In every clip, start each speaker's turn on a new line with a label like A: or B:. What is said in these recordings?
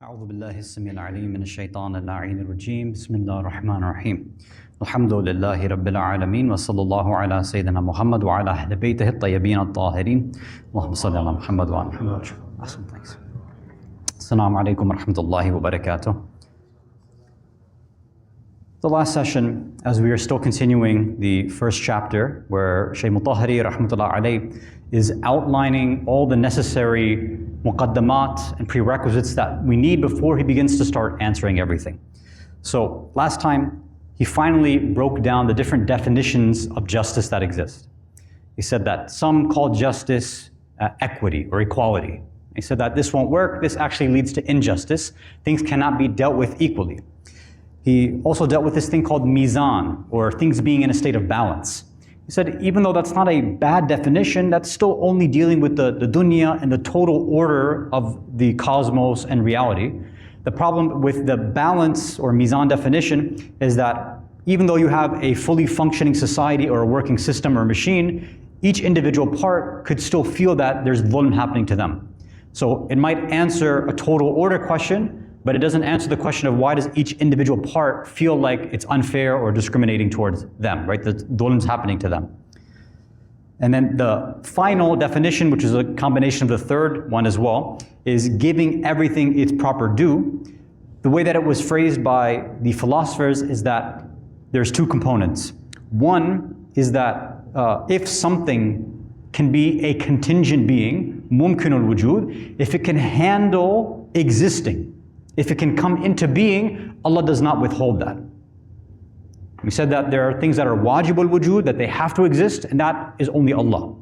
A: أعوذ بالله السميع العليم من الشيطان اللعين الرجيم بسم الله الرحمن الرحيم الحمد لله رب العالمين وصلى الله على سيدنا محمد وعلى أهل بيته الطيبين الطاهرين اللهم صل على محمد وعلى محمد. Awesome, thanks. Assalamu alaikum wa rahmatullahi wa barakatuh. The last session, as we are still continuing the first chapter, where Shaykh Mutahhari rahmatullah alayh is outlining all the necessary muqaddamat and prerequisites that we need before he begins to start answering everything. So last time, he finally broke down the different definitions of justice that exist. He said that some call justice equity or equality. He said that this won't work, this actually leads to injustice. Things cannot be dealt with equally. He also dealt with this thing called mizan, or things being in a state of balance. He said even though that's not a bad definition, that's still only dealing with the dunya and the total order of the cosmos and reality. The problem with the balance or mizan definition is that even though you have a fully functioning society or a working system or machine, each individual part could still feel that there's dhulm happening to them. So it might answer a total order question, but it doesn't answer the question of why does each individual part feel like it's unfair or discriminating towards them, right? The dhulm's happening to them. And then the final definition, which is a combination of the third one as well, is giving everything its proper due. The way that it was phrased by the philosophers is that there's two components. One is that if something can be a contingent being, mumkinul wujud, if it can handle existing, if it can come into being, Allah does not withhold that. We said that there are things that are wajibul wujud, that they have to exist, and that is only Allah.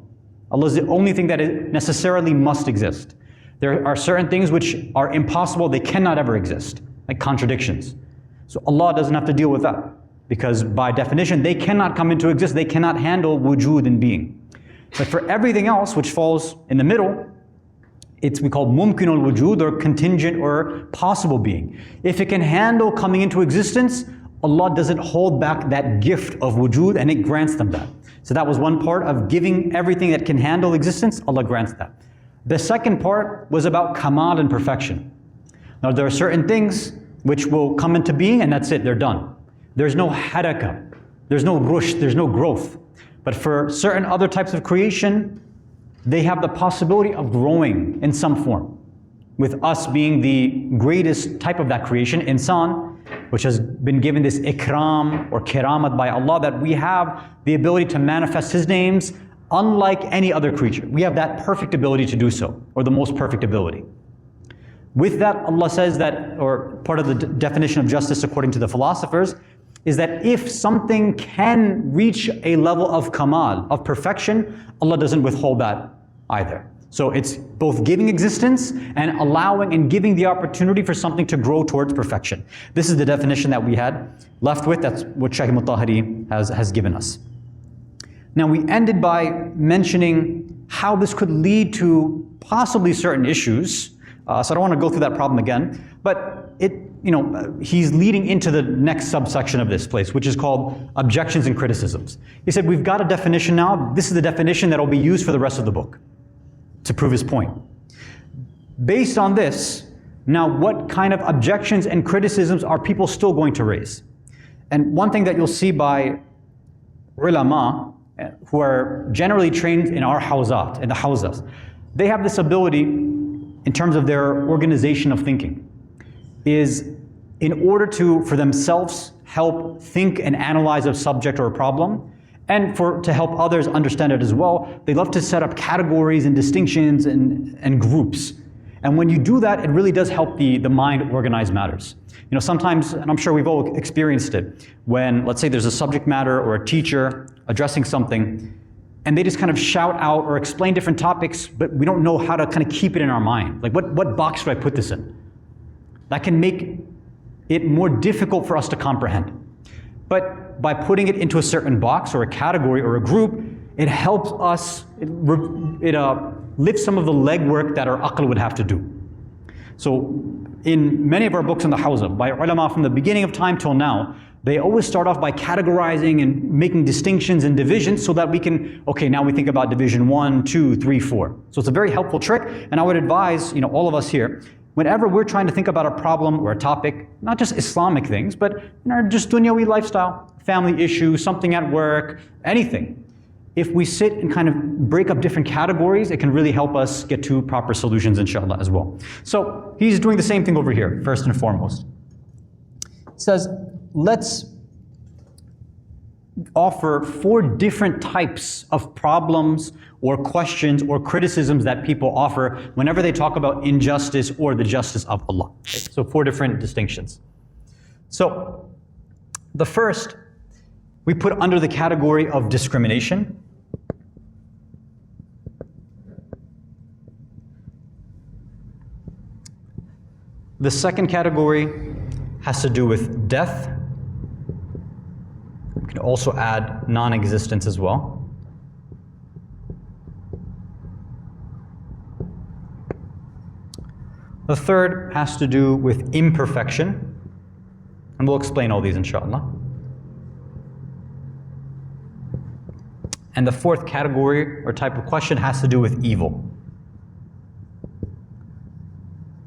A: Allah is the only thing that necessarily must exist. There are certain things which are impossible, they cannot ever exist, like contradictions. So Allah doesn't have to deal with that, because by definition, they cannot come into existence, they cannot handle wujud in being. But for everything else, which falls in the middle, we call mumkinul wujud, or contingent or possible being. If it can handle coming into existence, Allah doesn't hold back that gift of wujud and it grants them that. So that was one part of giving everything that can handle existence, Allah grants that. The second part was about kamal and perfection. Now there are certain things which will come into being and that's it, they're done. There's no haraka, there's no rush, there's no growth. But for certain other types of creation, they have the possibility of growing in some form. With us being the greatest type of that creation, insan, which has been given this ikram or kiramat by Allah, that we have the ability to manifest His names unlike any other creature. We have that perfect ability to do so, or the most perfect ability. With that, Allah says that, or part of the definition of justice according to the philosophers, is that if something can reach a level of kamal, of perfection, Allah doesn't withhold that either. So it's both giving existence and allowing and giving the opportunity for something to grow towards perfection. This is the definition that we had left with. That's what Shaykh Mutahhari has given us. Now we ended by mentioning how this could lead to possibly certain issues. So I don't want to go through that problem again, but he's leading into the next subsection of this place, which is called Objections and Criticisms. He said, we've got a definition now. This is the definition that will be used for the rest of the book to prove his point. Based on this, now what kind of objections and criticisms are people still going to raise? And one thing that you'll see by ulama, who are generally trained in our hawzat, in the hawzas, they have this ability in terms of their organization of thinking, is in order to, for themselves, help think and analyze a subject or a problem, and to help others understand it as well, they love to set up categories and distinctions and groups. And when you do that, it really does help the mind organize matters. Sometimes, and I'm sure we've all experienced it, when, let's say there's a subject matter or a teacher addressing something, and they just kind of shout out or explain different topics, but we don't know how to kind of keep it in our mind. Like, what box do I put this in? That can make it more difficult for us to comprehend. But by putting it into a certain box or a category or a group, it helps us, it lifts some of the legwork that our aql would have to do. So in many of our books in the Hawza, by ulama from the beginning of time till now, they always start off by categorizing and making distinctions and divisions so that we can, okay, now we think about division 1, 2, 3, 4. So it's a very helpful trick, and I would advise all of us here, whenever we're trying to think about a problem or a topic, not just Islamic things, but in our just dunyawi lifestyle, family issues, something at work, anything. If we sit and kind of break up different categories, it can really help us get to proper solutions, inshallah, as well. So he's doing the same thing over here, first and foremost. He says, let's offer 4 different types of problems or questions or criticisms that people offer whenever they talk about injustice or the justice of Allah. Okay? So 4 different distinctions. So the first we put under the category of discrimination. The second category has to do with death. We can also add non-existence as well. The third has to do with imperfection, and we'll explain all these inshallah. And the fourth category or type of question has to do with evil.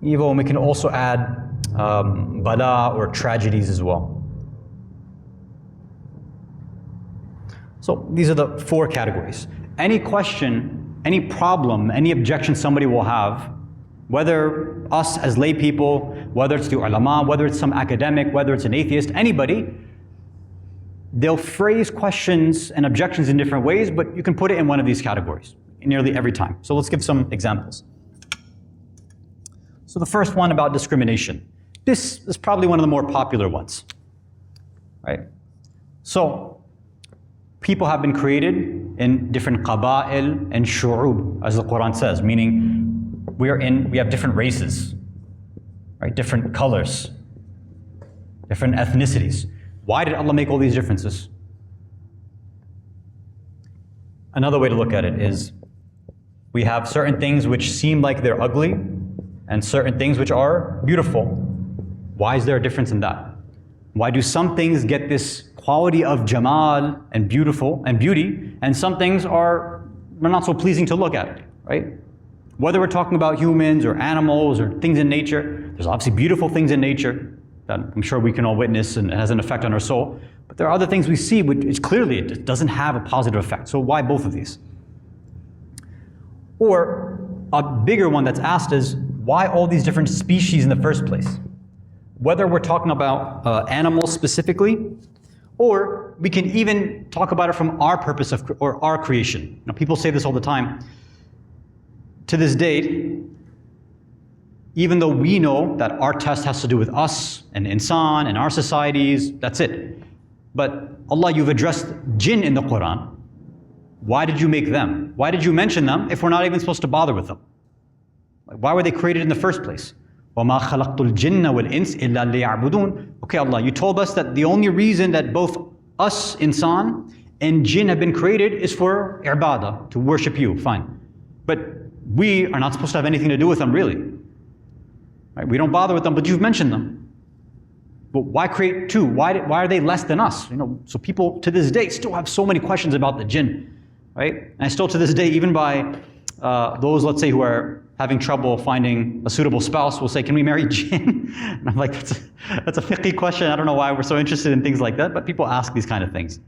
A: Evil, and we can also add bala or tragedies as well. So these are the 4 categories. Any question, any problem, any objection somebody will have, whether us as lay people, whether it's the ulama, whether it's some academic, whether it's an atheist, anybody, they'll phrase questions and objections in different ways, but you can put it in one of these categories nearly every time. So let's give some examples. So the first one about discrimination. This is probably one of the more popular ones, right? So people have been created in different qaba'il and shu'ub, as the Quran says, meaning we have different races, right? Different colors, different ethnicities. Why did Allah make all these differences? Another way to look at it is we have certain things which seem like they're ugly and certain things which are beautiful. Why is there a difference in that? Why do some things get this quality of jamal and beautiful and beauty, and some things are not so pleasing to look at, right? Whether we're talking about humans or animals or things in nature, there's obviously beautiful things in nature that I'm sure we can all witness and it has an effect on our soul. But there are other things we see which clearly it doesn't have a positive effect. So why both of these? Or a bigger one that's asked is, why all these different species in the first place? Whether we're talking about animals specifically, or we can even talk about it from our purpose or our creation. You know, people say this all the time. To this date, even though we know that our test has to do with us and insan and our societies, that's it. But Allah, you've addressed jinn in the Quran. Why did you make them? Why did you mention them if we're not even supposed to bother with them? Why were they created in the first place? وَمَا خَلَقْتُ الْجِنَّ وَالْإِنسِ إِلَّا لِيَعْبُدُونَ. Okay, Allah, you told us that the only reason that both us, insan, and jinn have been created is for ibadah, to worship you, fine. But we are not supposed to have anything to do with them, really. Right? We don't bother with them, but you've mentioned them. But why create 2? Why are they less than us? You know, so people to this day still have so many questions about the jinn, right? And I still to this day, even by those, let's say, who are having trouble finding a suitable spouse, will say, can we marry jinn? And I'm like, that's a fiqhi question. I don't know why we're so interested in things like that, but people ask these kind of things.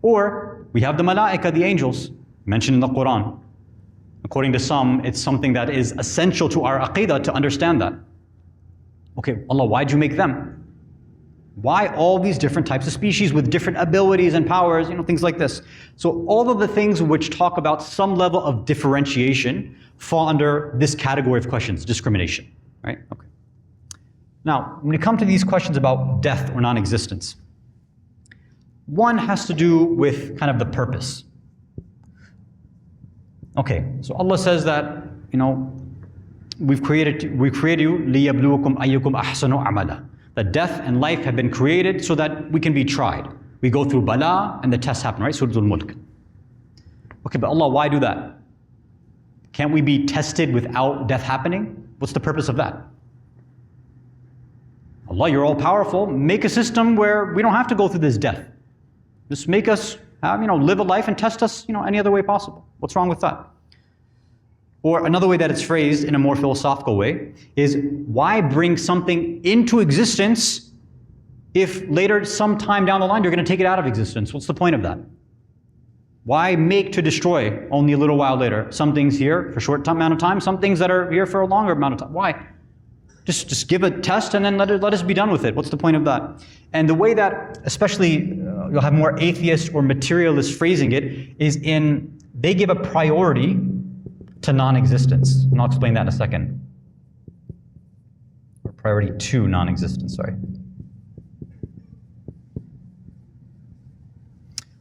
A: Or we have the malaika, the angels, mentioned in the Quran. According to some, it's something that is essential to our aqidah to understand that. Okay, Allah, why'd you make them? Why all these different types of species with different abilities and powers, you know, things like this. So all of the things which talk about some level of differentiation fall under this category of questions, discrimination, right? Okay. Now, when we come to these questions about death or non-existence, one has to do with kind of the purpose. Okay, so Allah says that, you know, we created you لِيَبْلُوكُمْ أَيُّكُمْ أَحْسَنُ عَمَلًا. That death and life have been created so that we can be tried. We go through bala and the tests happen, right? Surah Al-Mulk. Okay, but Allah, why do that? Can't we be tested without death happening? What's the purpose of that? Allah, you're all powerful. Make a system where we don't have to go through this death. Just make us, live a life and test us, any other way possible. What's wrong with that? Or another way that it's phrased in a more philosophical way is, why bring something into existence if later, sometime down the line, you're going to take it out of existence? What's the point of that? Why make to destroy only a little while later? Some things here for a short amount of time, some things that are here for a longer amount of time. Why? Just give a test and then let us be done with it. What's the point of that? And the way that, especially you'll have more atheist or materialist phrasing it, is they give a priority to non-existence. And I'll explain that in a second. Or priority to non-existence, sorry.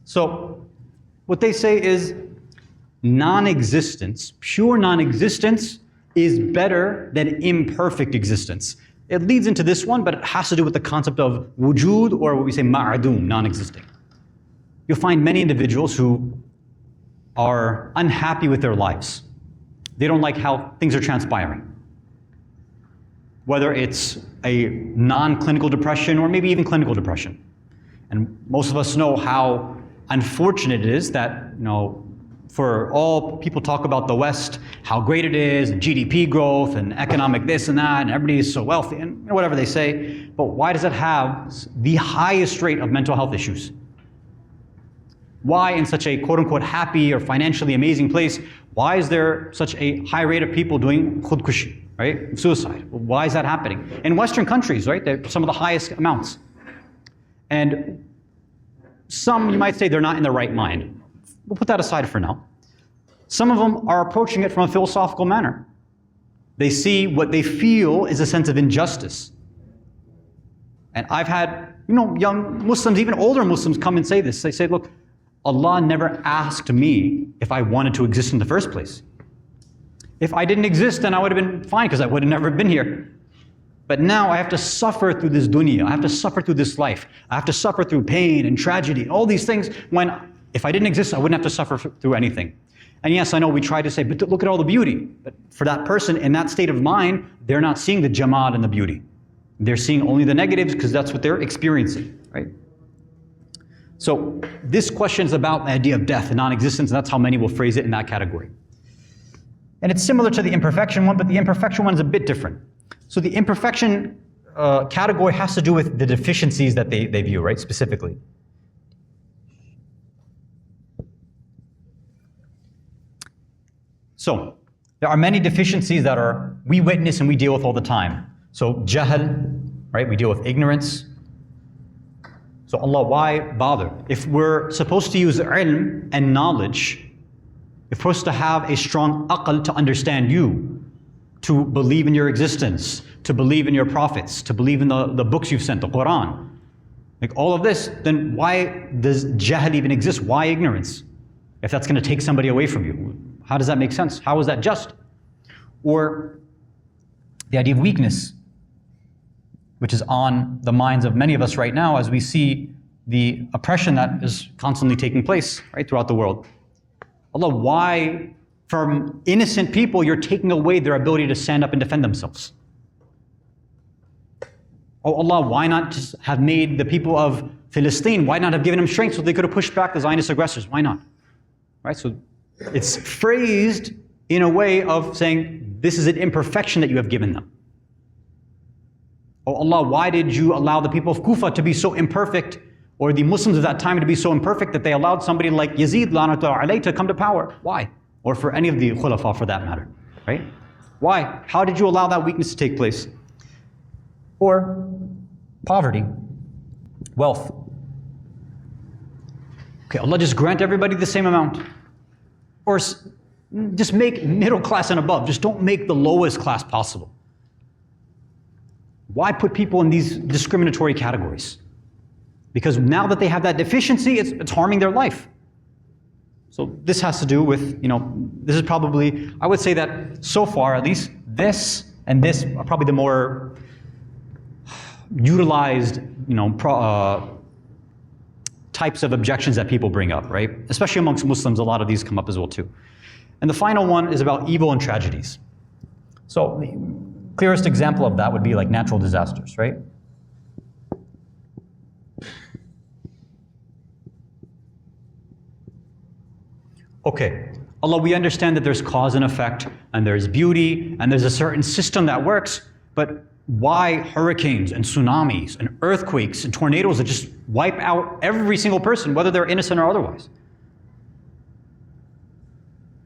A: So what they say is non-existence, pure non-existence, is better than imperfect existence. It leads into this one, but it has to do with the concept of wujud, or what we say ma'adum, non-existing. You'll find many individuals who are unhappy with their lives. They don't like how things are transpiring. Whether it's a non-clinical depression or maybe even clinical depression. And most of us know how unfortunate it is that, for all people talk about the West, how great it is, and GDP growth, and economic this and that, and everybody is so wealthy, and whatever they say, but why does it have the highest rate of mental health issues? Why in such a quote-unquote happy or financially amazing place, why is there such a high rate of people doing khudkushi, right? Suicide. Why is that happening? In Western countries, right, they're some of the highest amounts. And some, you might say, they're not in the right mind. We'll put that aside for now. Some of them are approaching it from a philosophical manner. They see what they feel is a sense of injustice. And I've had, young Muslims, even older Muslims, come and say this. They say, look, Allah never asked me if I wanted to exist in the first place. If I didn't exist, then I would have been fine, because I would have never been here. But now I have to suffer through this dunya. I have to suffer through this life. I have to suffer through pain and tragedy, all these things, when if I didn't exist, I wouldn't have to suffer through anything. And yes, I know we try to say, but look at all the beauty. But for that person in that state of mind, they're not seeing the jamal and the beauty. They're seeing only the negatives, because that's what they're experiencing, right? So this question is about the idea of death and non-existence, and that's how many will phrase it in that category. And it's similar to the imperfection one, but the imperfection one is a bit different. So the imperfection category has to do with the deficiencies that they view, right, specifically. So there are many deficiencies that we witness and we deal with all the time. So jahl, right, we deal with ignorance. So Allah, why bother? If we're supposed to use ilm and knowledge, if we're supposed to have a strong aql to understand you, to believe in your existence, to believe in your prophets, to believe in the books you've sent, the Quran, like all of this, then why does jahl even exist? Why ignorance? If that's going to take somebody away from you. How does that make sense? How is that just? Or the idea of weakness, which is on the minds of many of us right now as we see the oppression that is constantly taking place, right, throughout the world. Allah, why from innocent people you're taking away their ability to stand up and defend themselves? Oh Allah, why not just have made the people of Palestine, why not have given them strength so they could have pushed back the Zionist aggressors? Why not? Right, so it's phrased in a way of saying, this is an imperfection that you have given them. Oh Allah, why did you allow the people of Kufa to be so imperfect, or the Muslims of that time to be so imperfect that they allowed somebody like Yazid Lanatullah alayhi to come to power? Why? Or for any of the khulafa for that matter, right? Why? How did you allow that weakness to take place? Or poverty, wealth. Okay, Allah just grant everybody the same amount. Or just make middle class and above. Just don't make the lowest class possible. Why put people in these discriminatory categories? Because now that they have that deficiency, it's harming their life. So this has to do with, this is probably, I would say that so far at least, this and this are probably the more utilized, types of objections that people bring up, right? Especially amongst Muslims, a lot of these come up as well too. And the final one is about evil and tragedies. So the clearest example of that would be like natural disasters, right? Okay, Allah, we understand that there's cause and effect, and there's beauty, and there's a certain system that works, but why hurricanes and tsunamis and earthquakes and tornadoes that just wipe out every single person, whether they're innocent or otherwise?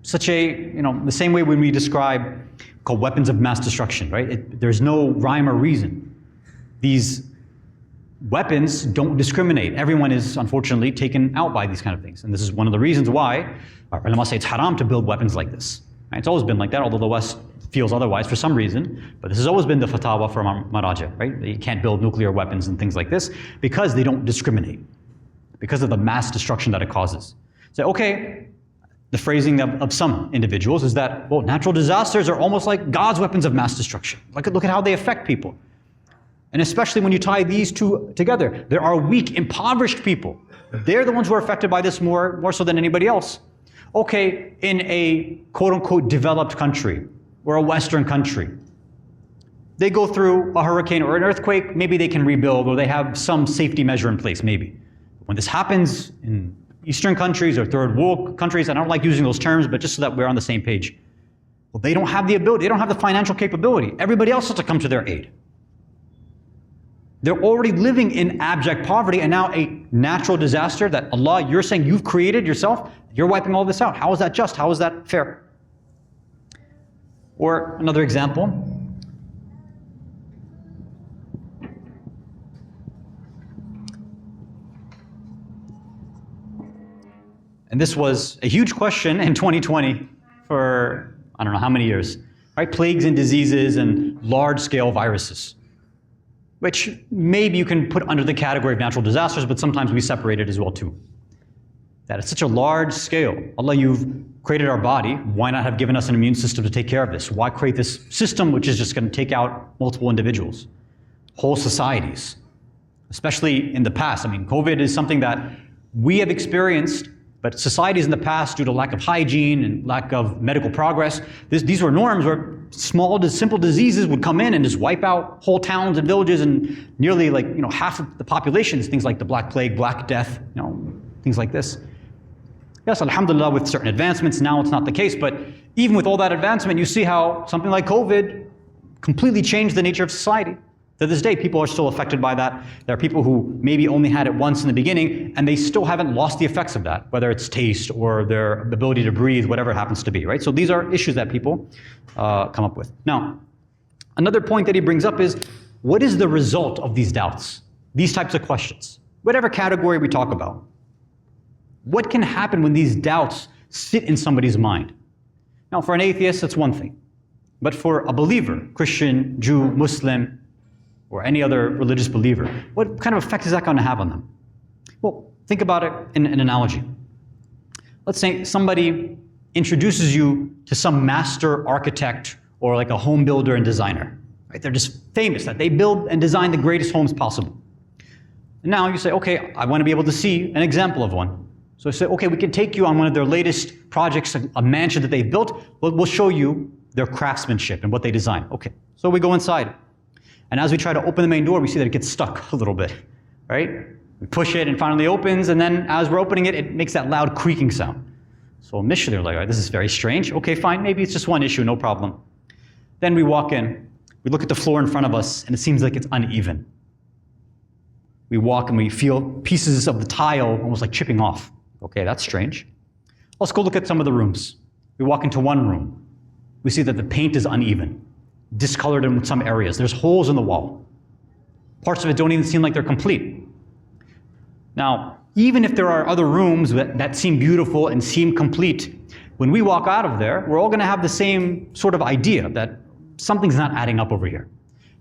A: Such a, the same way when we describe called weapons of mass destruction, right? There's no rhyme or reason. These weapons don't discriminate. Everyone is unfortunately taken out by these kind of things. And this is one of the reasons why our ulama say it's haram to build weapons like this. Right? It's always been like that, although the West feels otherwise for some reason. But this has always been the fatwa from our maraja, right? You can't build nuclear weapons and things like this because they don't discriminate, because of the mass destruction that it causes. So, okay, the phrasing of some individuals is that, well, natural disasters are almost like God's weapons of mass destruction. Look at how they affect people. And especially when you tie these two together, there are weak, impoverished people. They're the ones who are affected by this more so than anybody else. Okay, in a quote-unquote developed country or a Western country, they go through a hurricane or an earthquake, maybe they can rebuild or they have some safety measure in place, maybe. When this happens in Eastern countries or third world countries, I don't like using those terms, but just so that we're on the same page. Well, they don't have the ability, they don't have the financial capability. Everybody else has to come to their aid. They're already living in abject poverty, and now a natural disaster that Allah, you're saying you've created yourself, you're wiping all this out. How is that just? How is that fair? Or another example. And this was a huge question in 2020 for, I don't know how many years, right? Plagues and diseases and large-scale viruses, which maybe you can put under the category of natural disasters, but sometimes we separate it as well too. That it's such a large scale. Allah, you've created our body. Why not have given us an immune system to take care of this? Why create this system which is just going to take out multiple individuals, whole societies, especially in the past? I mean, COVID is something that we have experienced, but societies in the past, due to lack of hygiene and lack of medical progress, these were norms where small, simple diseases would come in and just wipe out whole towns and villages and nearly half of the populations, things like the Black Plague, Black Death, things like this. Yes, alhamdulillah, with certain advancements, now it's not the case, but even with all that advancement, you see how something like COVID completely changed the nature of society. To this day, people are still affected by that. There are people who maybe only had it once in the beginning, and they still haven't lost the effects of that, whether it's taste or their ability to breathe, whatever it happens to be, right? So these are issues that people come up with. Now, another point that he brings up is, what is the result of these doubts? These types of questions, whatever category we talk about. What can happen when these doubts sit in somebody's mind? Now, for an atheist, that's one thing. But for a believer, Christian, Jew, Muslim, or any other religious believer, what kind of effect is that going to have on them? Well, think about it in an analogy. Let's say somebody introduces you to some master architect or like a home builder and designer. Right? They're just famous that they build and design the greatest homes possible. And now you say, okay, I want to be able to see an example of one. So I say, okay, we can take you on one of their latest projects, a mansion that they've built. We'll show you their craftsmanship and what they design. Okay, so we go inside. And as we try to open the main door, we see that it gets stuck a little bit, right? We push it and finally opens, and then as we're opening it, it makes that loud creaking sound. So initially they're like, oh, this is very strange. Okay, fine, maybe it's just one issue, no problem. Then we walk in, we look at the floor in front of us, and it seems like it's uneven. We walk and we feel pieces of the tile almost like chipping off. Okay, that's strange. Let's go look at some of the rooms. We walk into one room. We see that the paint is uneven, discolored in some areas. There's holes in the wall. Parts of it don't even seem like they're complete. Now, even if there are other rooms that seem beautiful and seem complete, when we walk out of there, we're all going to have the same sort of idea that something's not adding up over here.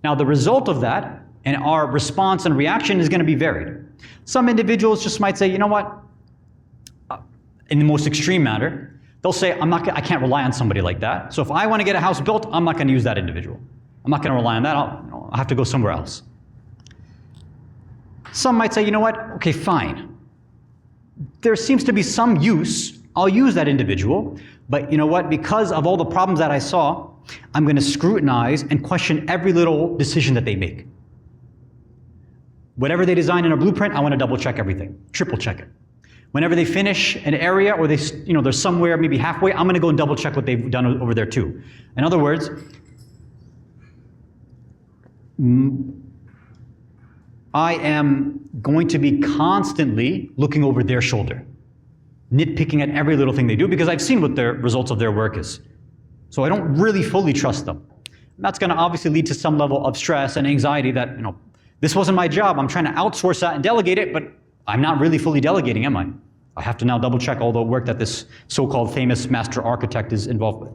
A: Now, the result of that and our response and reaction is going to be varied. Some individuals just might say, you know what? In the most extreme matter, they'll say, I can't rely on somebody like that. So if I want to get a house built, I'm not going to use that individual. I'm not going to rely on that. I'll have to go somewhere else. Some might say, you know what? Okay, fine. There seems to be some use. I'll use that individual. But you know what? Because of all the problems that I saw, I'm going to scrutinize and question every little decision that they make. Whatever they design in a blueprint, I want to double check everything, triple check it. Whenever they finish an area or they're somewhere maybe halfway, I'm going to go and double check what they've done over there too. In other words, I am going to be constantly looking over their shoulder, nitpicking at every little thing they do because I've seen what the results of their work is. So I don't really fully trust them. That's going to obviously lead to some level of stress and anxiety that, this wasn't my job. I'm trying to outsource that and delegate it, but I'm not really fully delegating, am I? I have to now double check all the work that this so-called famous master architect is involved with.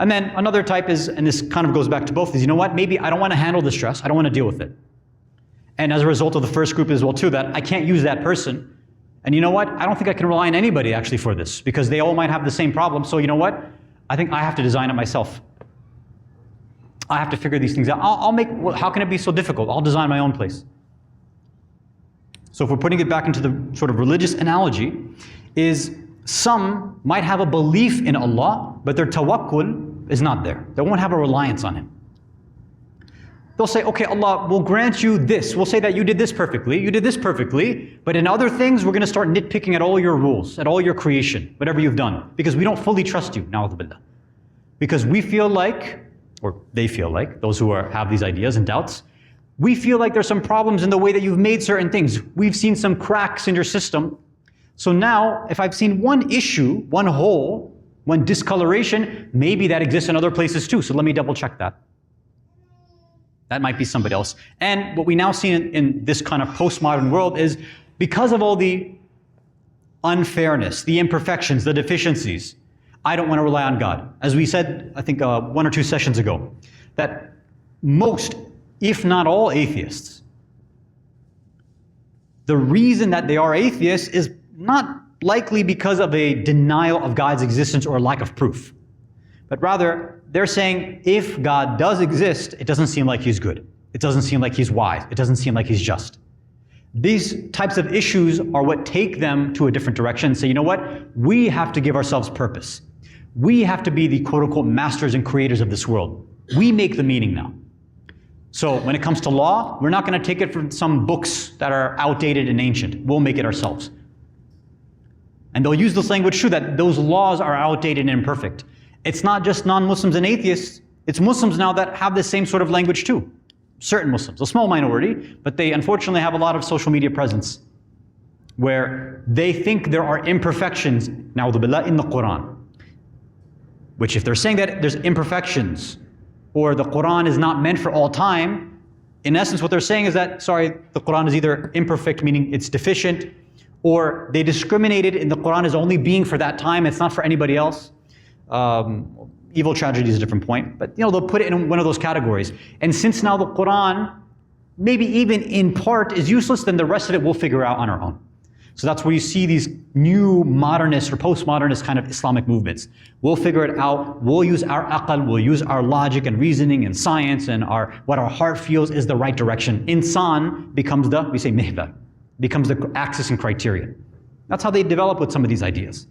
A: And then another type is, and this kind of goes back to both, is you know what? Maybe I don't want to handle the stress. I don't want to deal with it. And as a result of the first group as well too, that I can't use that person. And you know what? I don't think I can rely on anybody actually for this because they all might have the same problem. So you know what? I think I have to design it myself. I have to figure these things out. How can it be so difficult? I'll design my own place. So if we're putting it back into the sort of religious analogy, is some might have a belief in Allah, but their tawakkul is not there. They won't have a reliance on Him. They'll say, okay, Allah will grant you this. We'll say that you did this perfectly, but in other things, we're going to start nitpicking at all your rules, at all your creation, whatever you've done, because we don't fully trust you, na'udhu billah. Because we feel like, or they feel like, those who have these ideas and doubts, we feel like there's some problems in the way that you've made certain things. We've seen some cracks in your system. So now, if I've seen one issue, one hole, one discoloration, maybe that exists in other places too. So let me double check that. That might be somebody else. And what we now see in this kind of postmodern world is because of all the unfairness, the imperfections, the deficiencies, I don't want to rely on God. As we said, I think 1 or 2 sessions ago, that most, if not all atheists, the reason that they are atheists is not likely because of a denial of God's existence or a lack of proof, but rather they're saying if God does exist, it doesn't seem like He's good. It doesn't seem like He's wise. It doesn't seem like He's just. These types of issues are what take them to a different direction and say, you know what? We have to give ourselves purpose. We have to be the quote-unquote masters and creators of this world. We make the meaning now. So when it comes to law, we're not going to take it from some books that are outdated and ancient. We'll make it ourselves. And they'll use this language too, that those laws are outdated and imperfect. It's not just non-Muslims and atheists, it's Muslims now that have this same sort of language too. Certain Muslims, a small minority, but they unfortunately have a lot of social media presence where they think there are imperfections, na'udhu billah, in the Quran. Which if they're saying that there's imperfections, or the Quran is not meant for all time, in essence what they're saying is that, the Quran is either imperfect, meaning it's deficient, or they discriminated in the Quran as only being for that time, it's not for anybody else. Evil tragedy is a different point, but they'll put it in one of those categories. And since now the Quran, maybe even in part, is useless, then the rest of it we'll figure out on our own. So that's where you see these new modernist or postmodernist kind of Islamic movements. We'll figure it out, we'll use our aql, we'll use our logic and reasoning and science and what our heart feels is the right direction. Insan becomes we say mihbar, becomes the axis and criterion. That's how they develop with some of these ideas.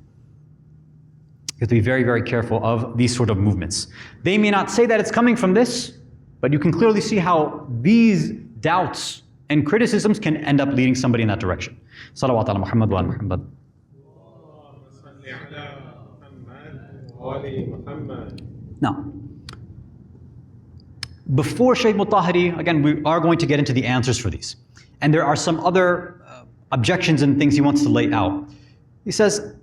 A: You have to be very, very careful of these sort of movements. They may not say that it's coming from this, but you can clearly see how these doubts and criticisms can end up leading somebody in that direction. Salawat ala Muhammad wa ala Muhammad. Now, before Shaykh Mutahhari, again, we are going to get into the answers for these. And there are some other objections and things he wants to lay out. He says,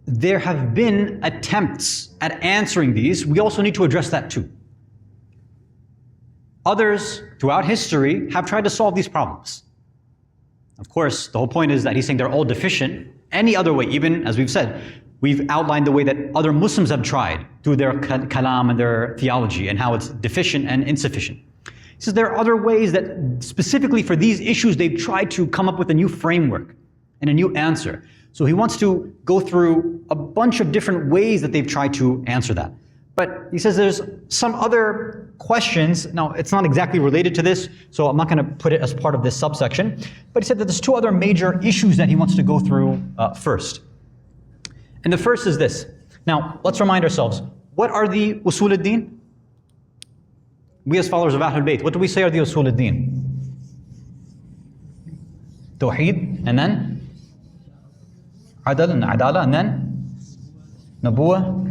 A: there have been attempts at answering these. We also need to address that too. Others throughout history have tried to solve these problems. Of course, the whole point is that he's saying they're all deficient. Any other way, even as we've said, we've outlined the way that other Muslims have tried through their kalam and their theology and how it's deficient and insufficient. He says there are other ways that specifically for these issues they've tried to come up with a new framework and a new answer. So he wants to go through a bunch of different ways that they've tried to answer that. But he says there's some other questions. Now, it's not exactly related to this, so I'm not going to put it as part of this subsection. But he said that there's 2 other major issues that he wants to go through first. And the first is this. Now, let's remind ourselves, what are the usul ad-din? We as followers of Ahlul Bayt, what do we say are the usul ad-din? Tawheed, and then adal and adala, and then nabuwa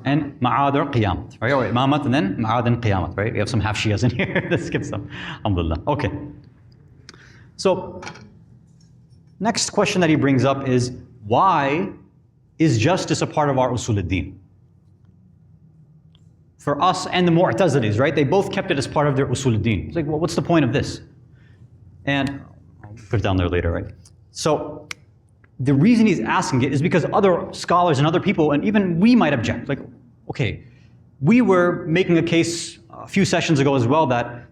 A: and ma'ad or qiyamat, right? Or imamat and then ma'ad and qiyamat, right? We have some half Shias in here. Let's skip some. Alhamdulillah. Okay. So, next question that he brings up is, why is justice a part of our usul ad-din? For us and the Mu'tazilis, right? They both kept it as part of their usul ad-din. It's like, well, what's the point of this? And I'll put it down there later, right? So, the reason he's asking it is because other scholars and other people, and even we might object. Like, okay, we were making a case a few sessions ago as well that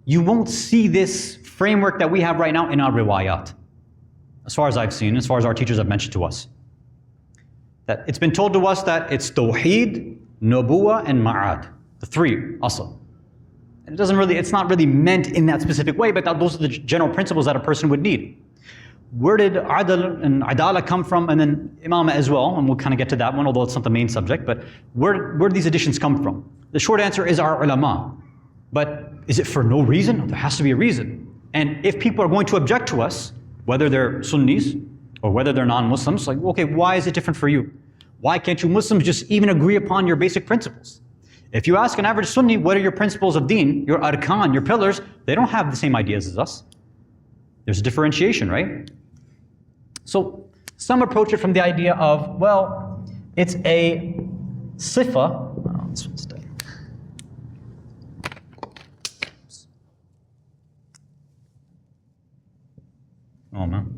A: you won't see this framework that we have right now in our riwayat. As far as I've seen, as far as our teachers have mentioned to us. That it's been told to us that it's tawheed, nubuwa, and ma'ad. The three, asl. And it's not really meant in that specific way, but those are the general principles that a person would need. Where did adal and adala come from, and then imama as well, and we'll kind of get to that one, although it's not the main subject, but where do these additions come from? The short answer is our ulama. But is it for no reason? There has to be a reason. And if people are going to object to us, whether they're Sunnis or whether they're non-Muslims, like, okay, why is it different for you? Why can't you Muslims just even agree upon your basic principles? If you ask an average Sunni, what are your principles of deen, your arkan, your pillars, they don't have the same ideas as us. There's a differentiation, right? So some approach it from the idea of, well, it's a sifa. Oh, this one's dead. Oh man.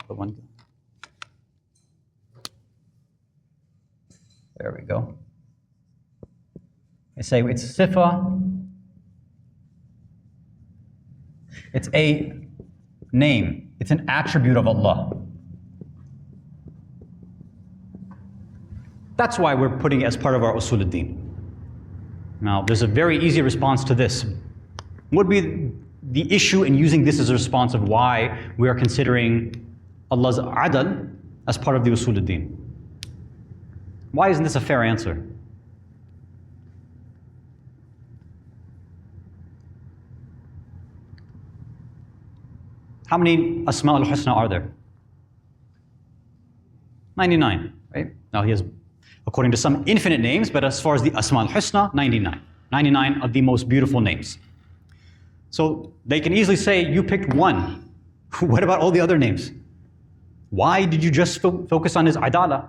A: The one. There we go. I say it's sifa. It's a name. It's an attribute of Allah. That's why we're putting it as part of our usul ad-din. Now, there's a very easy response to this. What would be the issue in using this as a response of why we are considering Allah's adal as part of the usul ad-din? Why isn't this a fair answer? How many Asma al-Husna are there? 99, right? Now he has, according to some, infinite names, but as far as the Asma al-Husna, 99. 99 of the most beautiful names. So they can easily say, you picked one. What about all the other names? Why did you just focus on his adala?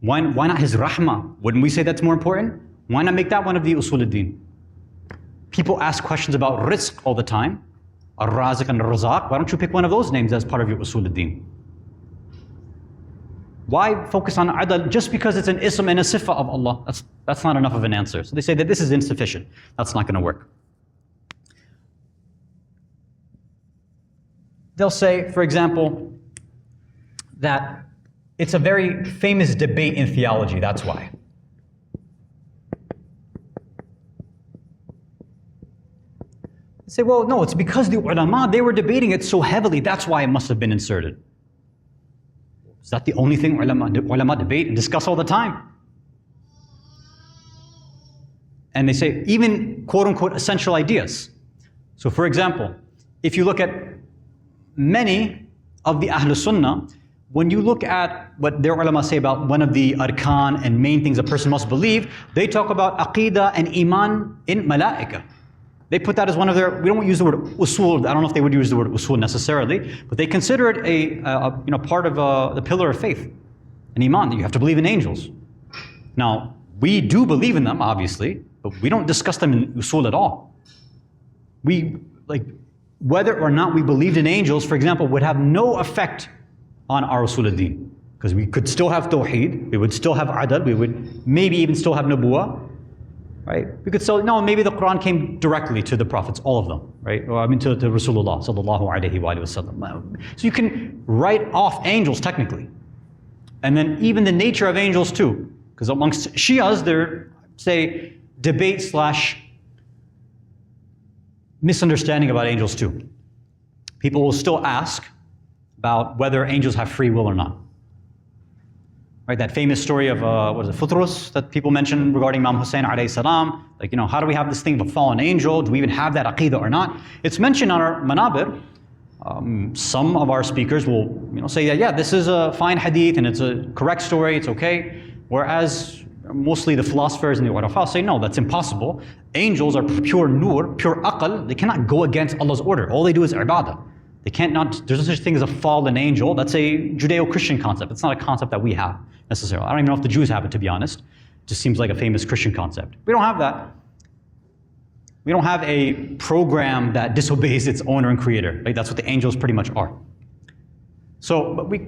A: Why not his rahmah? Wouldn't we say that's more important? Why not make that one of the usul ad-din? People ask questions about rizq all the time. Ar-Raziq and Ar-Razaq. Why don't you pick one of those names as part of your usul ad-din? Why focus on adal just because it's an ism and a sifa of Allah? That's not enough of an answer. So they say that this is insufficient. That's not going to work. They'll say, for example, that it's a very famous debate in theology, that's why. They say, well, no, it's because the ulama, they were debating it so heavily, that's why it must have been inserted. Is that the only thing ulama debate and discuss all the time? And they say, even quote-unquote essential ideas. So for example, if you look at many of the Ahlul Sunnah, when you look at what their ulama say about one of the arkan and main things a person must believe, they talk about aqidah and iman in malaika. They put that as one of their, we don't use the word usul, I don't know if they would use the word usul necessarily, but they consider it a part of the pillar of faith, an iman, that you have to believe in angels. Now, we do believe in them, obviously, but we don't discuss them in usul at all. Whether or not we believed in angels, for example, would have no effect on our usul ad-din. Because we could still have tawheed, we would still have adal, we would maybe even still have nubuwa, right? We could still, no, maybe the Quran came directly to the prophets, all of them, right? Or to Rasulullah sallallahu alayhi wa sallam. So you can write off angels technically. And then even the nature of angels too. Because amongst Shi'as, there, say, debate / misunderstanding about angels too. People will still ask about whether angels have free will or not. Right, that famous story of, Futrus that people mention regarding Imam Hussein alayhi salam. Like, how do we have this thing of a fallen angel? Do we even have that aqidah or not? It's mentioned on our manabir, Some of our speakers will say that, yeah, this is a fine hadith and it's a correct story, it's okay. Whereas mostly the philosophers and the urafa say, no, that's impossible. Angels are pure nur, pure aql. They cannot go against Allah's order. All they do is ibadah. They can't not, there's no such thing as a fallen angel. That's a Judeo-Christian concept. It's not a concept that we have necessarily. I don't even know if the Jews have it, to be honest. It just seems like a famous Christian concept. We don't have that. We don't have a program that disobeys its owner and creator. Right? That's what the angels pretty much are. So, but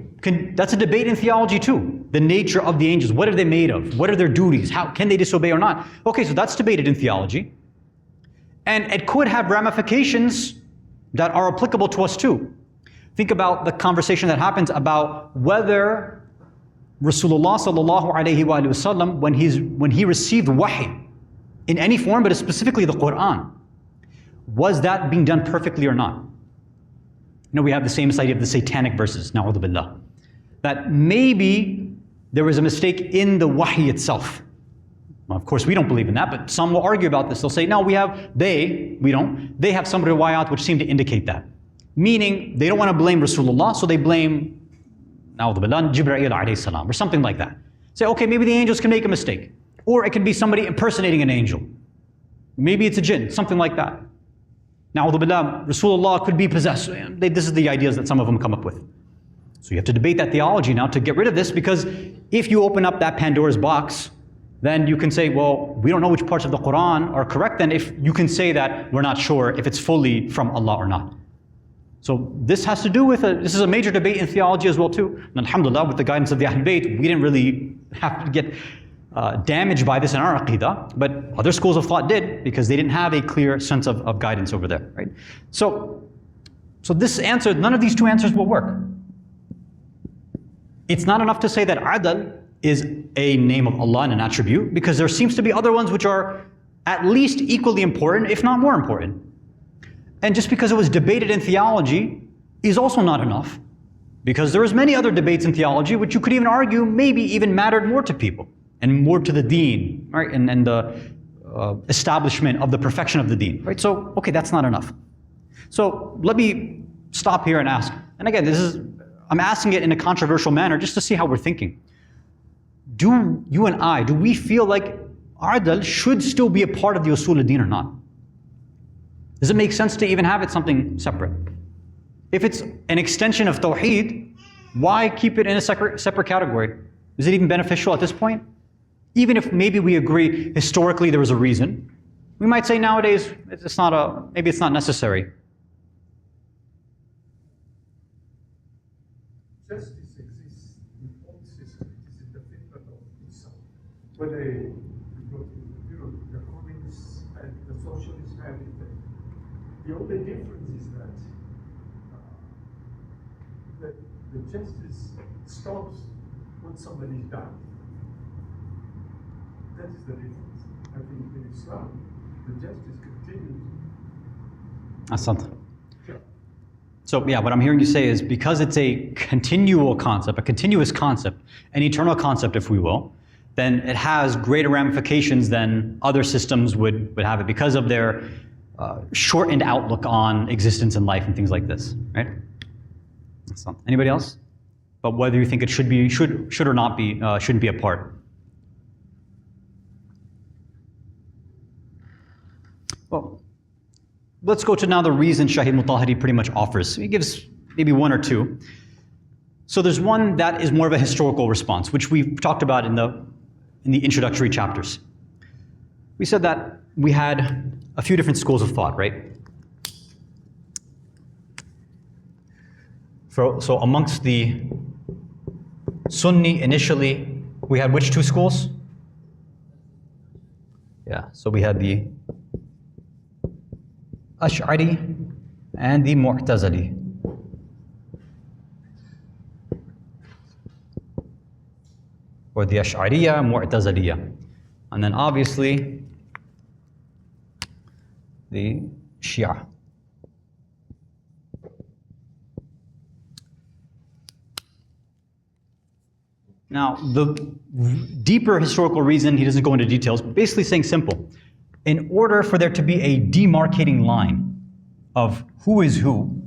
A: that's a debate in theology too. The nature of the angels. What are they made of? What are their duties? How can they disobey or not? Okay, so that's debated in theology. And it could have ramifications that are applicable to us too. Think about the conversation that happens about whether Rasulullah sallallahu alaihi wasallam, when he received wahy in any form, but specifically the Quran, was that being done perfectly or not? We have the same idea of the satanic verses, na'udhu billah, that maybe there was a mistake in the wahy itself. Well, of course, we don't believe in that, but some will argue about this. They'll say, no, we don't. They have some riwayat which seem to indicate that. Meaning, they don't want to blame Rasulullah, so they blame, na'udhu billah, Jibreel alayhi salam, or something like that. Say, okay, maybe the angels can make a mistake. Or it can be somebody impersonating an angel. Maybe it's a jinn, something like that. Na'udhu billah, Rasulullah could be possessed. This is the ideas that some of them come up with. So you have to debate that theology now to get rid of this, because if you open up that Pandora's box, then you can say, well, we don't know which parts of the Quran are correct, then if you can say that we're not sure if it's fully from Allah or not. So this has to do with, this is a major debate in theology as well too. And alhamdulillah, with the guidance of the Ahlul Bayt, we didn't really have to get damaged by this in our aqidah, but other schools of thought did, because they didn't have a clear sense of guidance over there, right? So this answer, none of these two answers will work. It's not enough to say that adl is a name of Allah and an attribute, because there seems to be other ones which are at least equally important, if not more important. And just because it was debated in theology is also not enough, because there's many other debates in theology which you could even argue maybe even mattered more to people and more to the deen, right? And the establishment of the perfection of the deen, right? So, okay, that's not enough. So let me stop here and ask, and again, I'm asking it in a controversial manner just to see how we're thinking. Do you and I, do we feel like adl should still be a part of the usul al-din or not? Does it make sense to even have it something separate? If it's an extension of tawheed, why keep it in a separate category? Is it even beneficial at this point? Even if maybe we agree historically there was a reason, we might say nowadays maybe it's not necessary.
B: Justice exists in all systems. It is in the fitment of itself. Whether you go to Europe, the communists and the socialists have it. The only difference is that the justice stops when somebody's done. That is the difference. I think in Islam, the justice continues.
A: Asante. So yeah, what I'm hearing you say is because it's a continual concept, a continuous concept, an eternal concept, if we will, then it has greater ramifications than other systems would have it because of their shortened outlook on existence and life and things like this, right? Anybody else? But whether you think it should or not be, shouldn't be a part. Well, let's go to now the reason Shahid Mutahhari pretty much offers. He gives maybe one or two. So there's one that is more of a historical response, which we've talked about in the introductory chapters. We said that we had a few different schools of thought, right? So amongst the Sunni initially, we had which two schools? Yeah, so we had the Ash'ari and the Mu'tazili. Or the Ash'ariyya, Mu'taziliyya. And then obviously the Shi'a. Now, the deeper historical reason, he doesn't go into details, but basically saying simple. In order for there to be a demarcating line of who is who,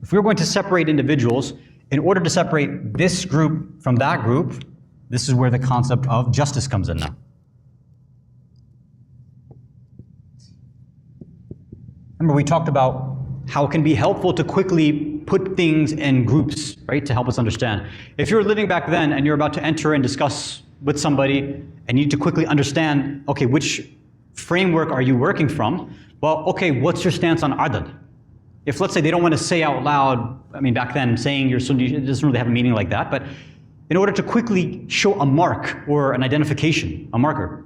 A: If we're going to separate individuals, in order to separate this group from that group, this is where the concept of justice comes in now. Remember, we talked about how it can be helpful to quickly put things in groups, right, to help us understand. If you're living back then and you're about to enter and discuss with somebody and you need to quickly understand, okay, which framework are you working from? Well, okay, what's your stance on adl? If, let's say, they don't want to say out loud, I mean, back then, saying you're Sunni, it doesn't really have a meaning like that, but in order to quickly show a mark or an identification, a marker,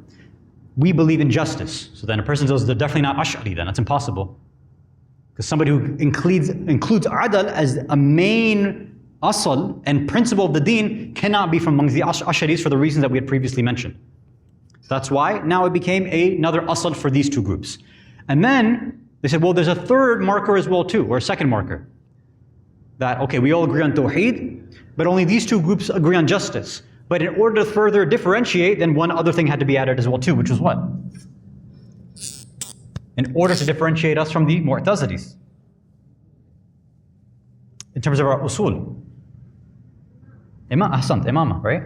A: we believe in justice. So then a person says, they're definitely not Ash'ari then, that's impossible. Because somebody who includes adl as a main asl and principle of the deen cannot be from amongst the Ash'aris for the reasons that we had previously mentioned. That's why now it became another asl for these two groups. And then they said, well, there's a third marker as well too, or a second marker. That, okay, we all agree on tawheed, but only these two groups agree on justice. But in order to further differentiate, then one other thing had to be added as well too, which was what? In order to differentiate us from the Mu'tazilis. In terms of our usul. Imama, right?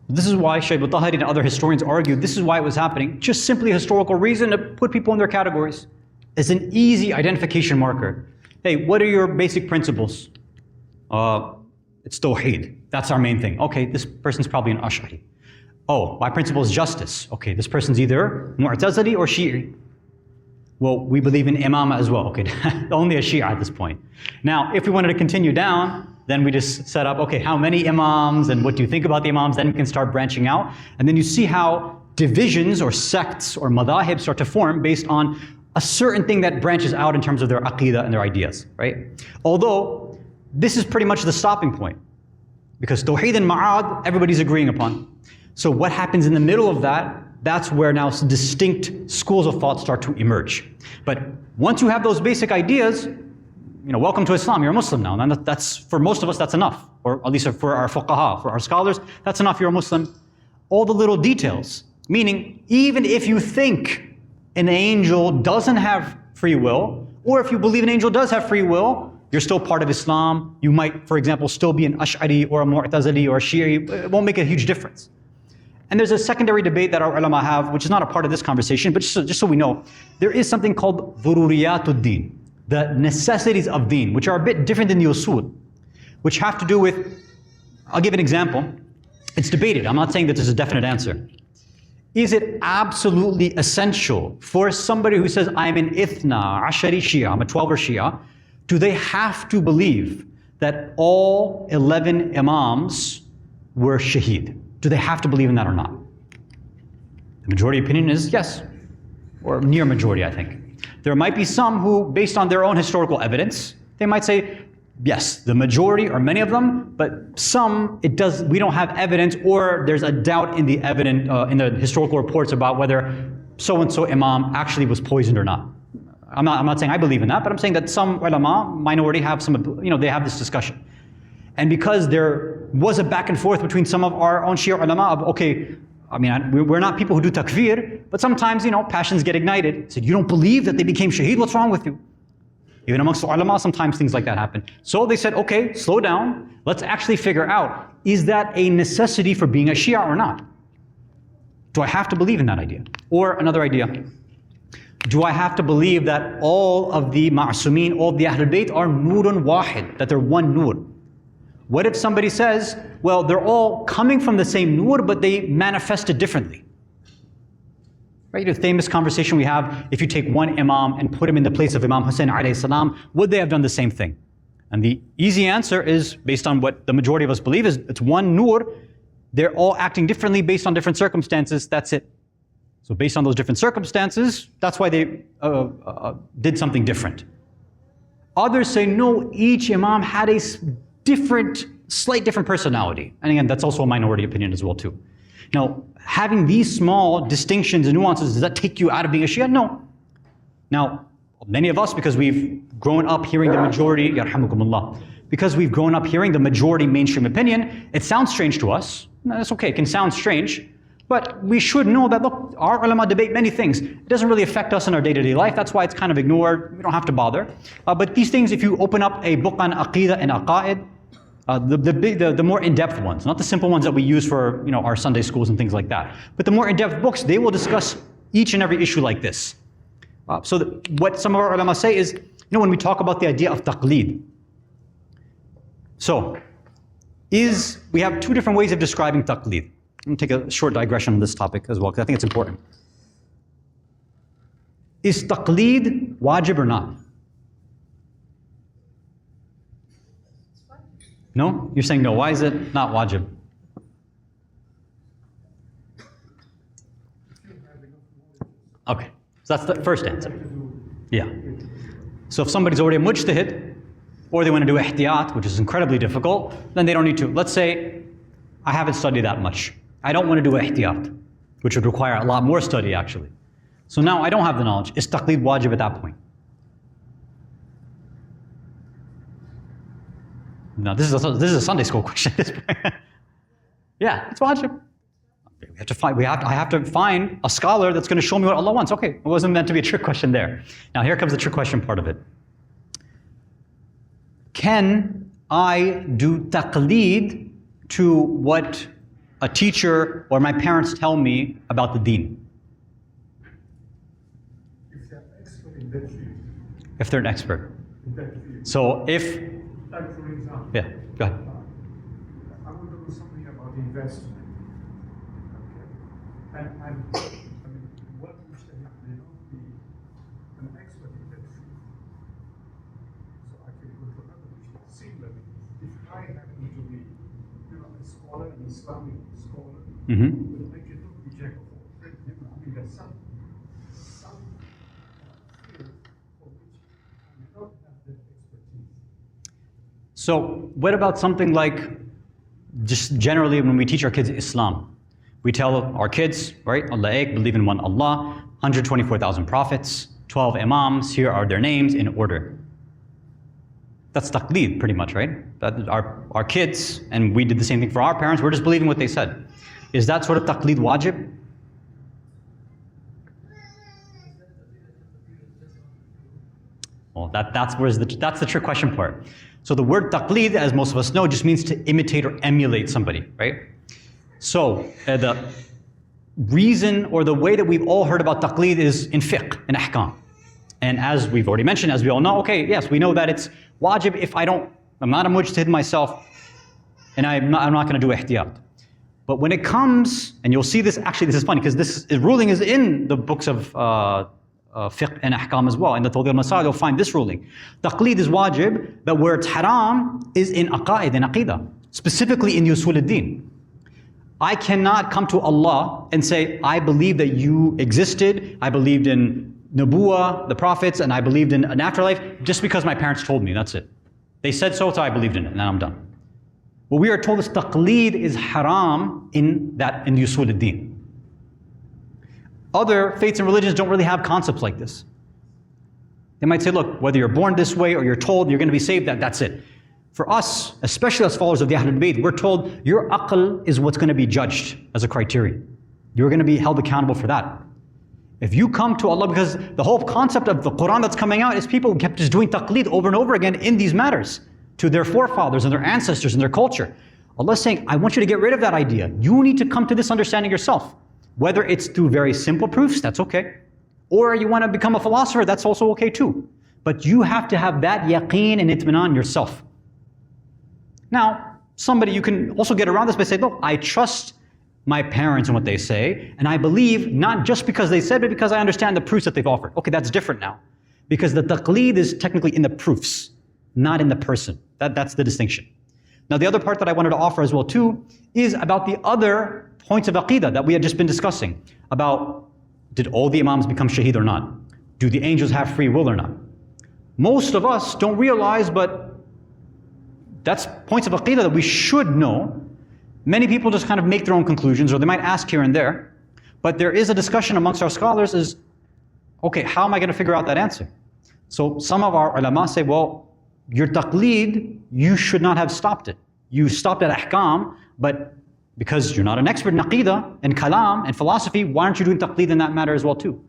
A: This is why Shaykh al-Tahiri and other historians argued this is why it was happening. Just simply a historical reason to put people in their categories. It's an easy identification marker. Hey, what are your basic principles? It's tawheed. That's our main thing. Okay, this person's probably an Ash'ari. Oh, my principle is justice. Okay, this person's either Mu'tazili or Shi'i. Well, we believe in imama as well. Okay, only a Shi'a at this point. Now, if we wanted to continue down, then we just set up, okay, how many imams and what do you think about the imams? Then we can start branching out. And then you see how divisions or sects or madahib start to form based on a certain thing that branches out in terms of their aqidah and their ideas, right? Although, this is pretty much the stopping point. Because tawheed and ma'ad, everybody's agreeing upon. So what happens in the middle of that, that's where now distinct schools of thought start to emerge. But once you have those basic ideas, welcome to Islam, you're a Muslim now. And that's, for most of us, that's enough. Or at least for our fuqaha, for our scholars, that's enough, you're a Muslim. All the little details, meaning even if you think an angel doesn't have free will, or if you believe an angel does have free will, you're still part of Islam. You might, for example, still be an Ash'ari or a Mu'tazili or a Shi'i. It won't make a huge difference. And there's a secondary debate that our ulama have, which is not a part of this conversation, but just so we know, there is something called dhururiyatud din, the necessities of deen, which are a bit different than the usul, which have to do with, I'll give an example. It's debated. I'm not saying that there's a definite answer. Is it absolutely essential for somebody who says, I'm an Ithna Ashari Shia, I'm a 12er Shia, do they have to believe that all 11 imams were shaheed? Do they have to believe in that or not? The majority opinion is yes, or near majority, I think. There might be some who, based on their own historical evidence, they might say, yes, the majority or many of them, but some, we don't have evidence, or there's a doubt in the evidence, in the historical reports about whether so-and-so imam actually was poisoned or not. I'm not saying I believe in that, but I'm saying that some ulama, minority, have some, they have this discussion. And because there was a back and forth between some of our own Shia ulama of, okay, we're not people who do takfir, but sometimes, passions get ignited. Said, you don't believe that they became shaheed? What's wrong with you? Even amongst the ulama, sometimes things like that happen. So they said, okay, slow down. Let's actually figure out, is that a necessity for being a Shia or not? Do I have to believe in that idea? Or another idea, do I have to believe that all of the ma'asumeen, all of the Ahlul Bayt are nurun wahid, that they're one nur? What if somebody says, well, they're all coming from the same nur, but they manifest it differently? Right? The famous conversation we have, if you take one imam and put him in the place of Imam Hussein alayhi salam, would they have done the same thing? And the easy answer is, based on what the majority of us believe, is it's one nur. They're all acting differently based on different circumstances. That's it. So based on those different circumstances, that's why they did something different. Others say, no, each imam had a slight different personality. And again, that's also a minority opinion as well too. Now, having these small distinctions and nuances, does that take you out of being a Shia? No. Now, many of us, because we've grown up hearing the majority, yarhamukumullah, because we've grown up hearing the majority mainstream opinion, it sounds strange to us. No, that's okay, it can sound strange. But we should know that, look, our ulama debate many things. It doesn't really affect us in our day-to-day life. That's why it's kind of ignored. We don't have to bother. But these things, if you open up a book on aqidah and aqaid, the more in-depth ones, not the simple ones that we use for our Sunday schools and things like that, but the more in-depth books, they will discuss each and every issue like this. So what some of our ulama say is, when we talk about the idea of taqleed, so we have two different ways of describing taqleed. I'm going to take a short digression on this topic as well, because I think it's important. Is taqleed wajib or not? No? You're saying no. Why is it not wajib? Okay, so that's the first answer. Yeah. So if somebody's already a mujtahid, or they want to do ihtiyat, which is incredibly difficult, then they don't need to. Let's say I haven't studied that much. I don't want to do ihtiyat, which would require a lot more study actually. So now I don't have the knowledge. Is taqleed wajib at that point? No, this is a Sunday school question at this point. Yeah, it's wajib. I have to find a scholar that's going to show me what Allah wants. Okay, it wasn't meant to be a trick question there. Now here comes the trick question part of it. Can I do taqleed to what a teacher or my parents tell me about the deen?
B: If they're expert in that field.
A: If they're an expert.
B: In that field.
A: So if...
B: Like for example.
A: Yeah, go ahead.
B: I want to do something about investment. Okay. And what mujtahid may not be an expert in that field. So I can go to another mujtahid. Similarly, if I happen to be, a scholar, an Islamic scholar, I can not be jack of all trades. There's some field for which I may not have that expertise.
A: So what about something like, just generally when we teach our kids Islam, we tell our kids, right, Allah ek, believe in one Allah, 124,000 prophets, 12 imams, here are their names in order. That's taqleed pretty much, right? That our kids, and we did the same thing for our parents, we're just believing what they said. Is that sort of taqleed wajib? Well, that's the trick question part. So the word taqleed, as most of us know, just means to imitate or emulate somebody, right? So the reason or the way that we've all heard about taqleed is in fiqh, in ahkam. And as we've already mentioned, as we all know, okay, yes, we know that it's wajib if I'm not a mujtahid myself, and I'm not going to do ihtiyat. But when it comes, and you'll see this, actually this is funny, because this ruling is in the books of fiqh and ahkam as well. In the Tawdih al-Masail, you'll find this ruling. Taqleed is wajib, but where it's haram is in aqaid and aqidah, specifically in usul al-din. I cannot come to Allah and say, I believe that you existed, I believed in Nubuwah, the prophets, and I believed in an afterlife, just because my parents told me, that's it. They said so I believed in it, and then I'm done. What we are told is taqleed is haram in usul al-din. Other faiths and religions don't really have concepts like this. They might say, look, whether you're born this way or you're told you're going to be saved, that's it. For us, especially as followers of the Ahlul Bayt, we're told your aql is what's going to be judged as a criterion. You're going to be held accountable for that. If you come to Allah, because the whole concept of the Quran that's coming out is people kept just doing taqleed over and over again in these matters to their forefathers and their ancestors and their culture. Allah is saying, I want you to get rid of that idea. You need to come to this understanding yourself. Whether it's through very simple proofs, that's okay. Or you want to become a philosopher, that's also okay too. But you have to have that yaqeen and itminan yourself. Now, you can also get around this by saying, look, I trust my parents and what they say, and I believe not just because they said, but because I understand the proofs that they've offered. Okay, that's different now. Because the taqleed is technically in the proofs, not in the person. That's the distinction. Now, the other part that I wanted to offer as well too is about the other points of aqidah that we had just been discussing. About, did all the imams become shaheed or not? Do the angels have free will or not? Most of us don't realize, but that's points of aqidah that we should know. Many people just kind of make their own conclusions, or they might ask here and there. But there is a discussion amongst our scholars is, okay, how am I going to figure out that answer? So some of our ulama say, well, your taqleed, you should not have stopped it. You stopped at ahkam, but Because you're not an expert in aqidah and kalam and philosophy, why aren't you doing taqleed in that matter as well too?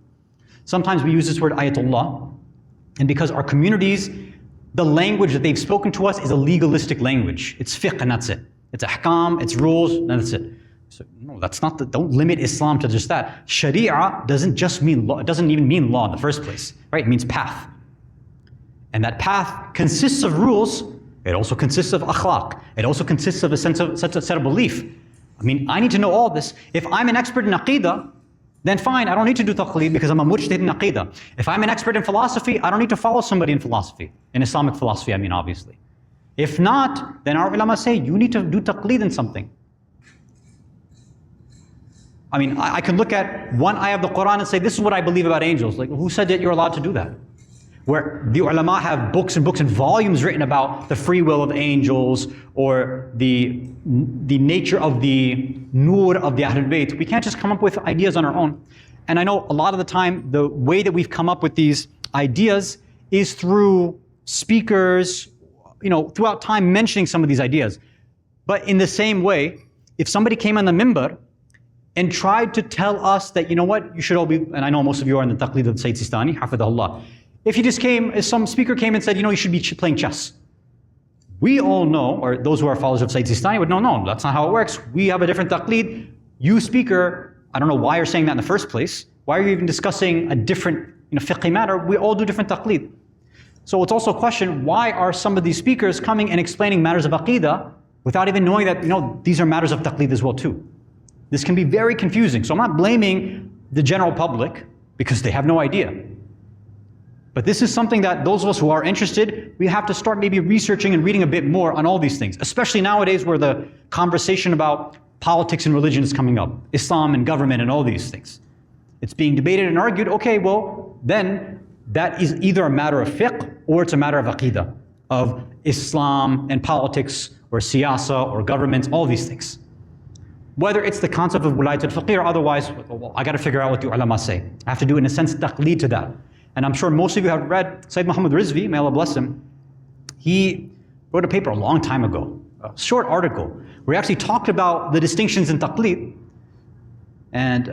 A: Sometimes we use this word ayatullah, and because our communities, the language that they've spoken to us is a legalistic language. It's fiqh and that's it. It's ahkam, it's rules, and that's it. So no, that's not don't limit Islam to just that. Sharia doesn't just mean law, it doesn't even mean law in the first place, right? It means path. And that path consists of rules, it also consists of akhlaq, it also consists of a set of belief. I mean, I need to know all this. If I'm an expert in aqidah, then fine, I don't need to do taqleed because I'm a mujtahid in aqidah. If I'm an expert in philosophy, I don't need to follow somebody in philosophy, in Islamic philosophy, I mean, obviously. If not, then our ulama say, you need to do taqleed in something. I mean, I can look at one ayah of the Quran and say, this is what I believe about angels. Like, who said that you're allowed to do that? Where the ulama have books and books and volumes written about the free will of angels or the nature of the nur of the Ahlul Bayt. We can't just come up with ideas on our own. And I know a lot of the time, the way that we've come up with these ideas is through speakers, throughout time mentioning some of these ideas. But in the same way, if somebody came on the minbar and tried to tell us that, you know what, you should all be, and I know most of you are in the taqleed of Sayyid Sistani, hafidhahullah. If he just came, if some speaker came and said, you should be playing chess. We all know, or those who are followers of Sayyid Sistani would know, no, that's not how it works. We have a different taqleed. You speaker, I don't know why you're saying that in the first place. Why are you even discussing a different fiqhi matter? We all do different taqleed. So it's also a question, why are some of these speakers coming and explaining matters of aqidah without even knowing that, these are matters of taqleed as well too? This can be very confusing. So I'm not blaming the general public because they have no idea. But this is something that those of us who are interested, we have to start maybe researching and reading a bit more on all these things, especially nowadays where the conversation about politics and religion is coming up, Islam and government and all these things. It's being debated and argued, okay, well, then that is either a matter of fiqh or it's a matter of aqidah, of Islam and politics or siyasa or governments, all these things. Whether it's the concept of wilayat al-faqih or otherwise, well, I got to figure out what the ulama say. I have to do, in a sense, taqleed to that. And I'm sure most of you have read Sayyid Muhammad Rizvi, may Allah bless him. He wrote a paper a long time ago, a short article, where he actually talked about the distinctions in taqleed. And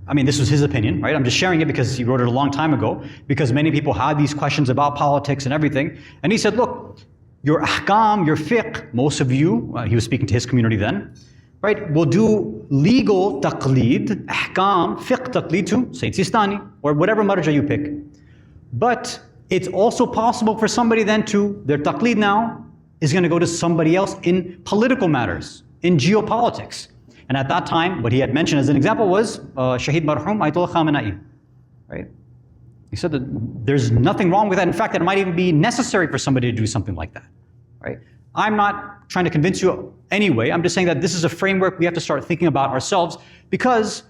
A: I mean, this was his opinion, right? I'm just sharing it because he wrote it a long time ago, because many people had these questions about politics and everything. And he said, look, your ahkam, your fiqh, most of you, he was speaking to his community then, right, will do legal taqleed, ahkam, fiqh taqleed to Sayyid Sistani, or whatever marja you pick. But it's also possible for somebody then to, their taqleed now is going to go to somebody else in political matters, in geopolitics. And at that time, what he had mentioned as an example was Shaheed Marhum Ayatollah Khamenei, right? He said that there's nothing wrong with that. In fact, that it might even be necessary for somebody to do something like that, right? I'm not trying to convince you anyway. I'm just saying that this is a framework we have to start thinking about ourselves, because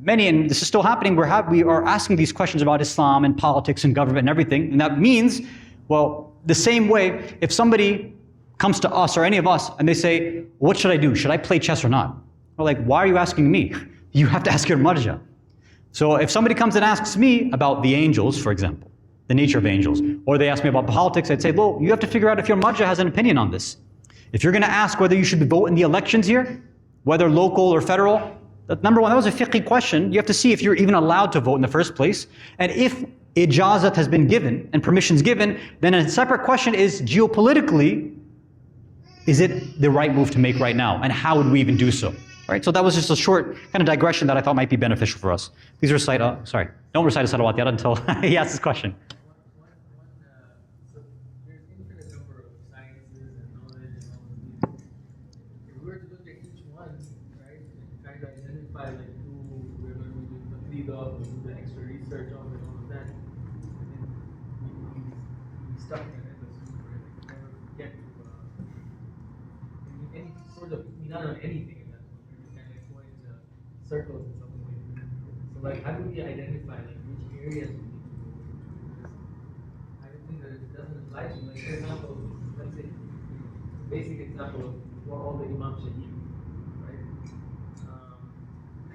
A: many, and this is still happening, we are asking these questions about Islam and politics and government and everything. And that means, well, the same way, if somebody comes to us or any of us and they say, what should I do? Should I play chess or not? We're like, why are you asking me? You have to ask your marja. So if somebody comes and asks me about the angels, for example, the nature of angels, or they ask me about politics, I'd say, well, you have to figure out if your marja has an opinion on this. If you're going to ask whether you should vote in the elections here, whether local or federal, number one, that was a fiqhi question. You have to see if you're even allowed to vote in the first place. And if ijazat has been given and permissions given, then a separate question is, geopolitically, is it the right move to make right now? And how would we even do so? Right? So that was just a short kind of digression that I thought might be beneficial for us. Please recite, don't recite a salawat yet until he asks this question.
C: So there's infinite number of sciences and knowledge and all of these. If we were to look at each one, right, and kind of identify like who we're going to be doing the lead of, or do the extra research on and all of that, and then we stuck in an endless loop where we never get to any sort of, not on anything. Circles in some way. So like, how do we identify like which areas we need to go into? I don't think that it doesn't apply to, like, for example, let's say, basic example of what all the imams should eat, right?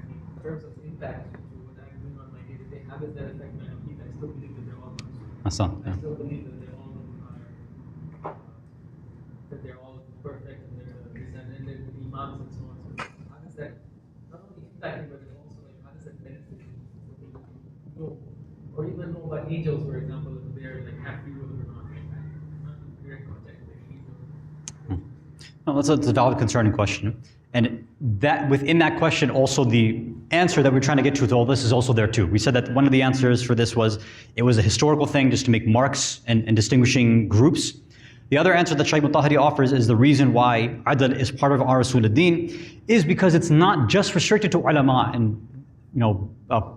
C: In terms of impact to what I'm doing on my day-to-day habits that affect my aqidah, I still believe that they're all I still believe that they're all perfect and they're this and then the imams and so on. angels, for example, if they are like have free will or not, not in direct contact with angels.
A: No, that's a valid, concerning question. And that within that question, also the answer that we're trying to get to all this is also there too. We said that one of the answers for this was it was a historical thing just to make marks and distinguishing groups. The other answer that Shaykh Mutahhari offers is the reason why adl is part of our Usul ad-Din is because it's not just restricted to ulama and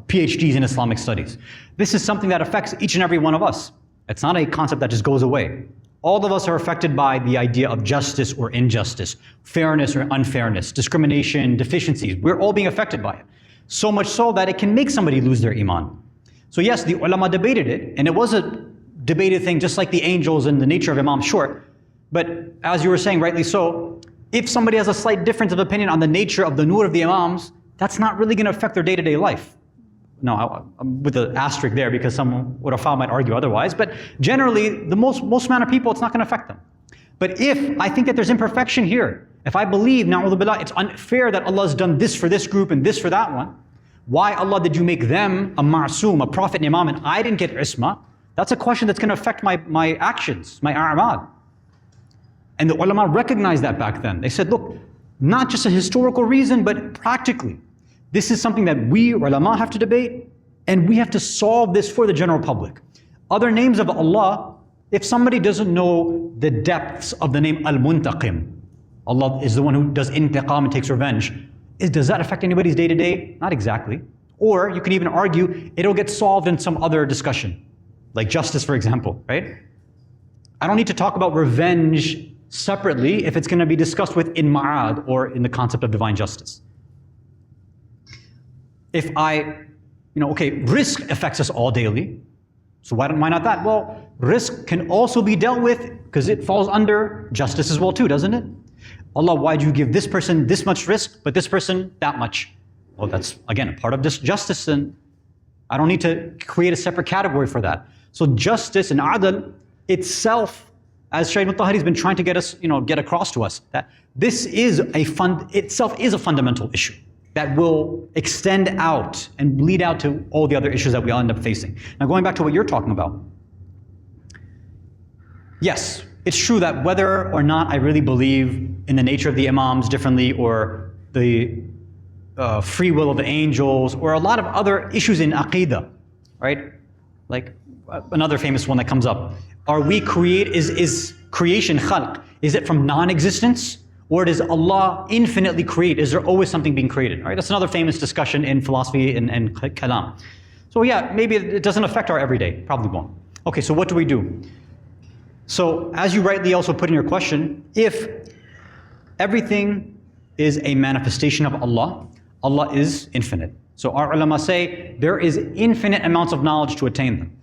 A: PhDs in Islamic studies. This is something that affects each and every one of us. It's not a concept that just goes away. All of us are affected by the idea of justice or injustice, fairness or unfairness, discrimination, deficiencies. We're all being affected by it. So much so that it can make somebody lose their iman. So yes, the ulama debated it, and it was a debated thing just like the angels and the nature of imam, sure. But as you were saying, rightly so, if somebody has a slight difference of opinion on the nature of the nur of the imams, that's not really going to affect their day-to-day life. No, with the asterisk there because some ulama might argue otherwise, but generally, the most amount of people, it's not going to affect them. But if I think that there's imperfection here, if I believe, na'udhu billah, it's unfair that Allah has done this for this group and this for that one, why Allah did you make them a ma'soom, a prophet and imam, and I didn't get isma? That's a question that's going to affect my actions, my a'mal. And the ulama recognized that back then. They said, look, not just a historical reason, but practically. This is something that we ulama have to debate, and we have to solve this for the general public. Other names of Allah, if somebody doesn't know the depths of the name Al-Muntaqim, Allah is the one who does intiqam and takes revenge, does that affect anybody's day-to-day? Not exactly. Or you can even argue it'll get solved in some other discussion, like justice, for example, right? I don't need to talk about revenge separately if it's going to be discussed within ma'ad or in the concept of divine justice. If risk affects us all daily, so why not that? Well, risk can also be dealt with because it falls under justice as well too, doesn't it? Allah, why do you give this person this much risk, but this person that much? Well, that's, again, a part of this justice, and I don't need to create a separate category for that. So justice and adl itself, as Shaykh Mutahhari has been trying to get us, get across to us, that this is itself is a fundamental issue that will extend out and bleed out to all the other issues that we all end up facing. Now going back to what you're talking about. Yes, it's true that whether or not I really believe in the nature of the imams differently or the free will of the angels or a lot of other issues in aqidah, right? Like another famous one that comes up. Is creation khalq? Is it from non-existence? Or does Allah infinitely create? Is there always something being created? Right? That's another famous discussion in philosophy and kalam. So yeah, maybe it doesn't affect our everyday. Probably won't. Okay, so what do we do? So as you rightly also put in your question, if everything is a manifestation of Allah, Allah is infinite. So our ulama say there is infinite amounts of knowledge to attain them.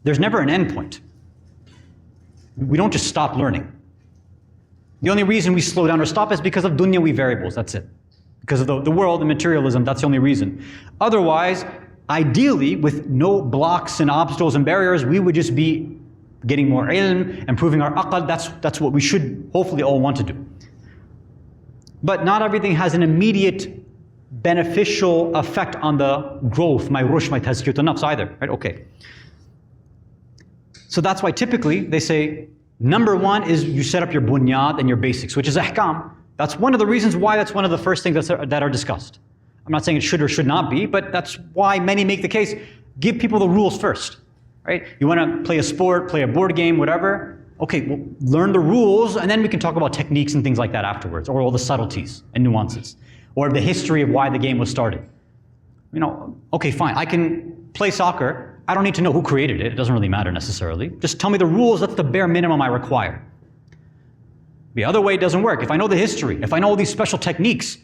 A: There's never an end point. We don't just stop learning. The only reason we slow down or stop is because of dunyawi variables, that's it. Because of the world and materialism, that's the only reason. Otherwise, ideally, with no blocks and obstacles and barriers, we would just be getting more ilm, improving our aql. That's what we should hopefully all want to do. But not everything has an immediate beneficial effect on the growth, my rush, my tazkiyat an-nafs either, right? Okay. So that's why typically they say, number one is you set up your bunyad and your basics, which is ahkam. That's one of the reasons why that's one of the first things that are discussed. I'm not saying it should or should not be, but that's why many make the case, give people the rules first, right? You want to play a sport, play a board game, whatever. Okay, well, learn the rules, and then we can talk about techniques and things like that afterwards, or all the subtleties and nuances, or the history of why the game was started. Okay, fine, I can play soccer. I don't need to know who created it. It doesn't really matter necessarily. Just tell me the rules. That's the bare minimum I require. The other way doesn't work. If I know the history, if I know all these special techniques,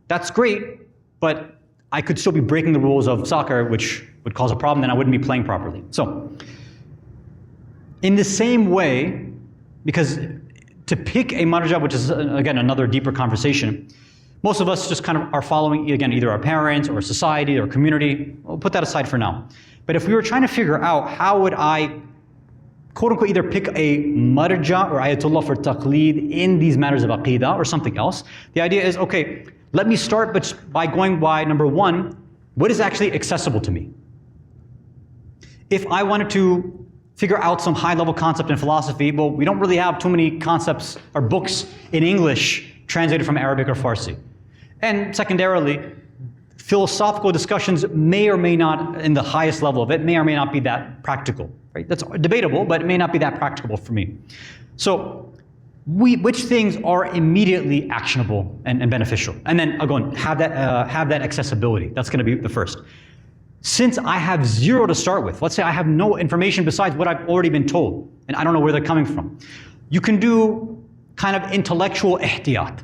A: that's great, but I could still be breaking the rules of soccer, which would cause a problem, then I wouldn't be playing properly. So, in the same way, because to pick a marja, which is, again, another deeper conversation, most of us just kind of are following, again, either our parents or society or community. We'll put that aside for now. But if we were trying to figure out how would I, quote unquote, either pick a marja or ayatollah for taqleed in these matters of aqidah or something else, the idea is, okay, let me start by going by number one, what is actually accessible to me? if I wanted to figure out some high-level concept in philosophy, well, we don't really have too many concepts or books in English translated from Arabic or Farsi. And secondarily, philosophical discussions may or may not, in the highest level of it, may or may not be that practical. Right? That's debatable, but it may not be that practical for me. So, which things are immediately actionable and beneficial? And then again, have that accessibility. That's going to be the first. Since I have zero to start with, let's say I have no information besides what I've already been told, and I don't know where they're coming from, you can do kind of intellectual ihtiyat,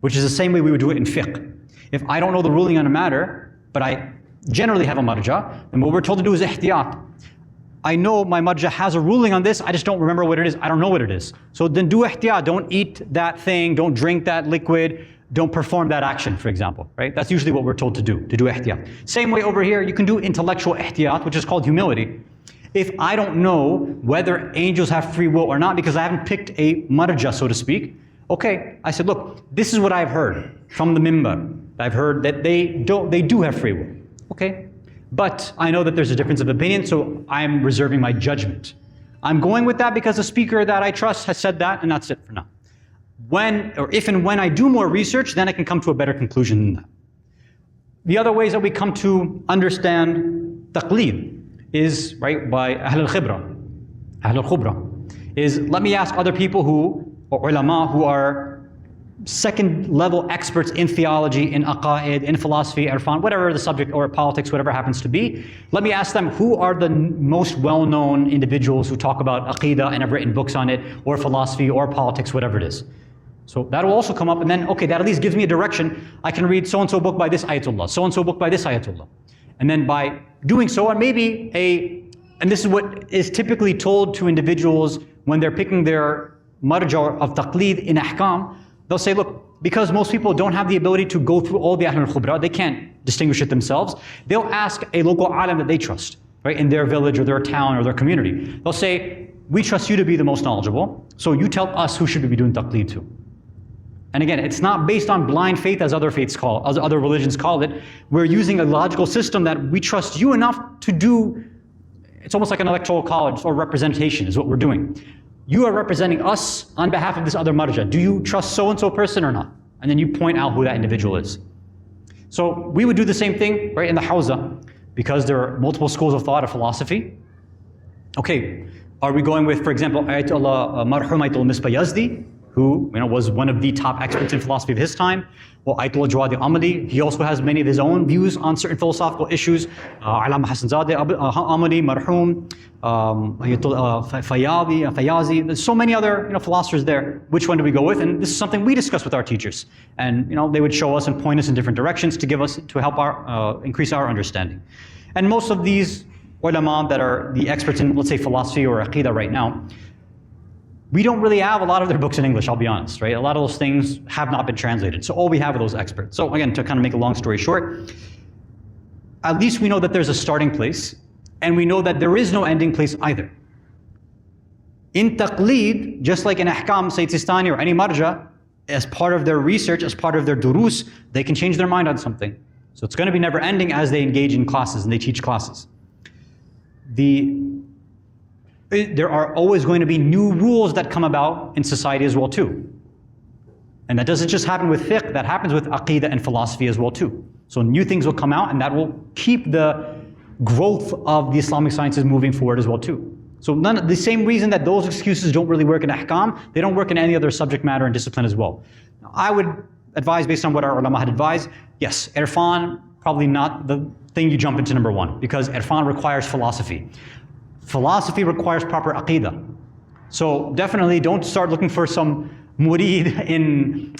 A: which is the same way we would do it in fiqh. If I don't know the ruling on a matter, but I generally have a marja, then what we're told to do is ihtiyat. I know my marja has a ruling on this, I just don't remember what it is, I don't know what it is. So then do ihtiyat, don't eat that thing, don't drink that liquid, don't perform that action, for example, right? That's usually what we're told to do ihtiyat. Same way over here, you can do intellectual ihtiyat, which is called humility. If I don't know whether angels have free will or not, because I haven't picked a marja, so to speak, okay, I said, look, this is what I've heard from the mimbar. I've heard that they do have free will, okay? But I know that there's a difference of opinion, so I'm reserving my judgment. I'm going with that because the speaker that I trust has said that, and that's it for now. If and when I do more research, then I can come to a better conclusion than that. The other ways that we come to understand taqleed is, right, by ahl al-khibra, is let me ask other people or ulama who are second level experts in theology, in aqaid, in philosophy, irfan, whatever the subject, or politics, whatever happens to be. Let me ask them who are the most well-known individuals who talk about aqidah and have written books on it, or philosophy, or politics, whatever it is. So that will also come up, and then, okay, that at least gives me a direction. I can read so-and-so book by this ayatullah, so-and-so book by this ayatullah. And then by doing so, and maybe and this is what is typically told to individuals when they're picking their marja of taqleed in ahkam, they'll say, look, because most people don't have the ability to go through all the ahl al-khibra, they can't distinguish it themselves, they'll ask a local alim that they trust, right, in their village or their town or their community. They'll say, we trust you to be the most knowledgeable, so you tell us who should we be doing taqleed to. And again, it's not based on blind faith as other religions call it. We're using a logical system that we trust you enough to do. It's almost like an electoral college or representation is what we're doing. You are representing us on behalf of this other marja. Do you trust so-and-so person or not? And then you point out who that individual is. So we would do the same thing, right, in the hawza, because there are multiple schools of thought of philosophy. Okay, are we going with, for example, Ayatollah Marhum Ayatollah Misbah Yazdi, who was one of the top experts in philosophy of his time? Well, Ayatollah Jawad Amali, he also has many of his own views on certain philosophical issues. Allama Hassanzadeh Amali, Marhum, Ayatollah Fayazi. There's so many other philosophers there. Which one do we go with? And this is something we discuss with our teachers. And they would show us and point us in different directions to help increase our understanding. And most of these ulama that are the experts in, let's say, philosophy or aqidah right now, we don't really have a lot of their books in English, I'll be honest, right? A lot of those things have not been translated. So all we have are those experts. So again, to kind of make a long story short, at least we know that there's a starting place, and we know that there is no ending place either. In taqleed, just like in ahkam, Sayyid Sistani or any marja, as part of their research, as part of their durus, they can change their mind on something. So it's going to be never ending as they engage in classes and they teach classes. There are always going to be new rules that come about in society as well too. And that doesn't just happen with fiqh, that happens with aqidah and philosophy as well too. So new things will come out, and that will keep the growth of the Islamic sciences moving forward as well too. So the same reason that those excuses don't really work in ahkam, they don't work in any other subject matter and discipline as well. Now, I would advise, based on what our ulama had advised, yes, irfan, probably not the thing you jump into number one, because irfan requires philosophy. Philosophy requires proper aqidah. So definitely don't start looking for some murid in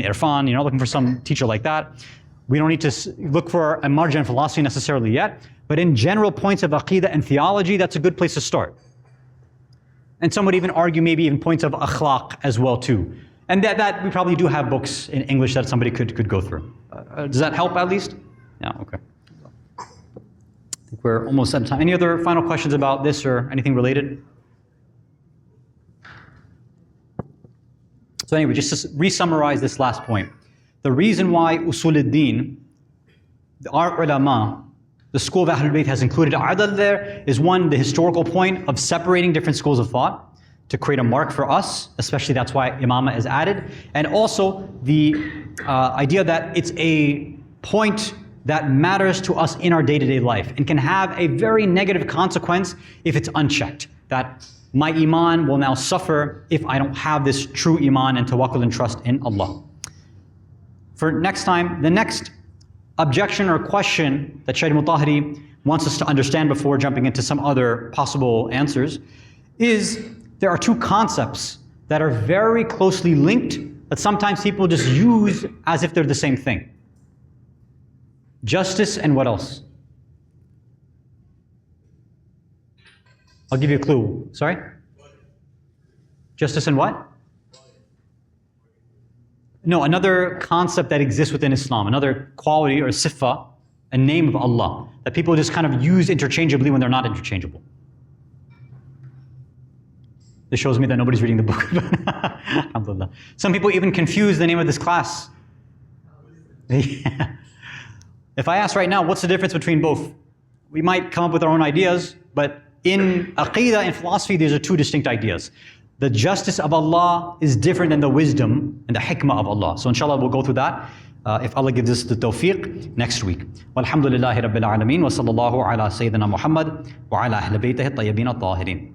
A: irfan, looking for some teacher like that. We don't need to look for a marja in philosophy necessarily yet, but in general points of aqidah and theology, that's a good place to start. And some would even argue maybe even points of akhlaq as well too. And that we probably do have books in English that somebody could go through. Does that help at least? Yeah, okay. I think we're almost out of time. Any other final questions about this or anything related? So anyway, just to re-summarize this last point. The reason why usul ad-din, our ulama, the school of Ahlul Bayt has included adl there is one, the historical point of separating different schools of thought to create a mark for us, especially that's why imama is added. And also the idea that it's a point that matters to us in our day-to-day life and can have a very negative consequence if it's unchecked. That my iman will now suffer if I don't have this true iman and tawakkul and trust in Allah. For next time, the next objection or question that Shaykh Mutahhari wants us to understand before jumping into some other possible answers is there are two concepts that are very closely linked that sometimes people just use as if they're the same thing. Justice and what else? I'll give you a clue. Sorry? Justice and what? No, another concept that exists within Islam, another quality or sifa, a name of Allah, that people just kind of use interchangeably when they're not interchangeable. This shows me that nobody's reading the book. Alhamdulillah. Some people even confuse the name of this class. Yeah. If I ask right now, what's the difference between both? We might come up with our own ideas, but in Aqidah and philosophy, these are two distinct ideas. The justice of Allah is different than the wisdom and the hikmah of Allah. So inshallah, we'll go through that if Allah gives us the tawfiq next week. Walhamdulillahi Rabbil Alameen wa sallallahu ala Sayyidina Muhammad wa ala Ahl Baytihi at-Tayyibin at-Tahirin.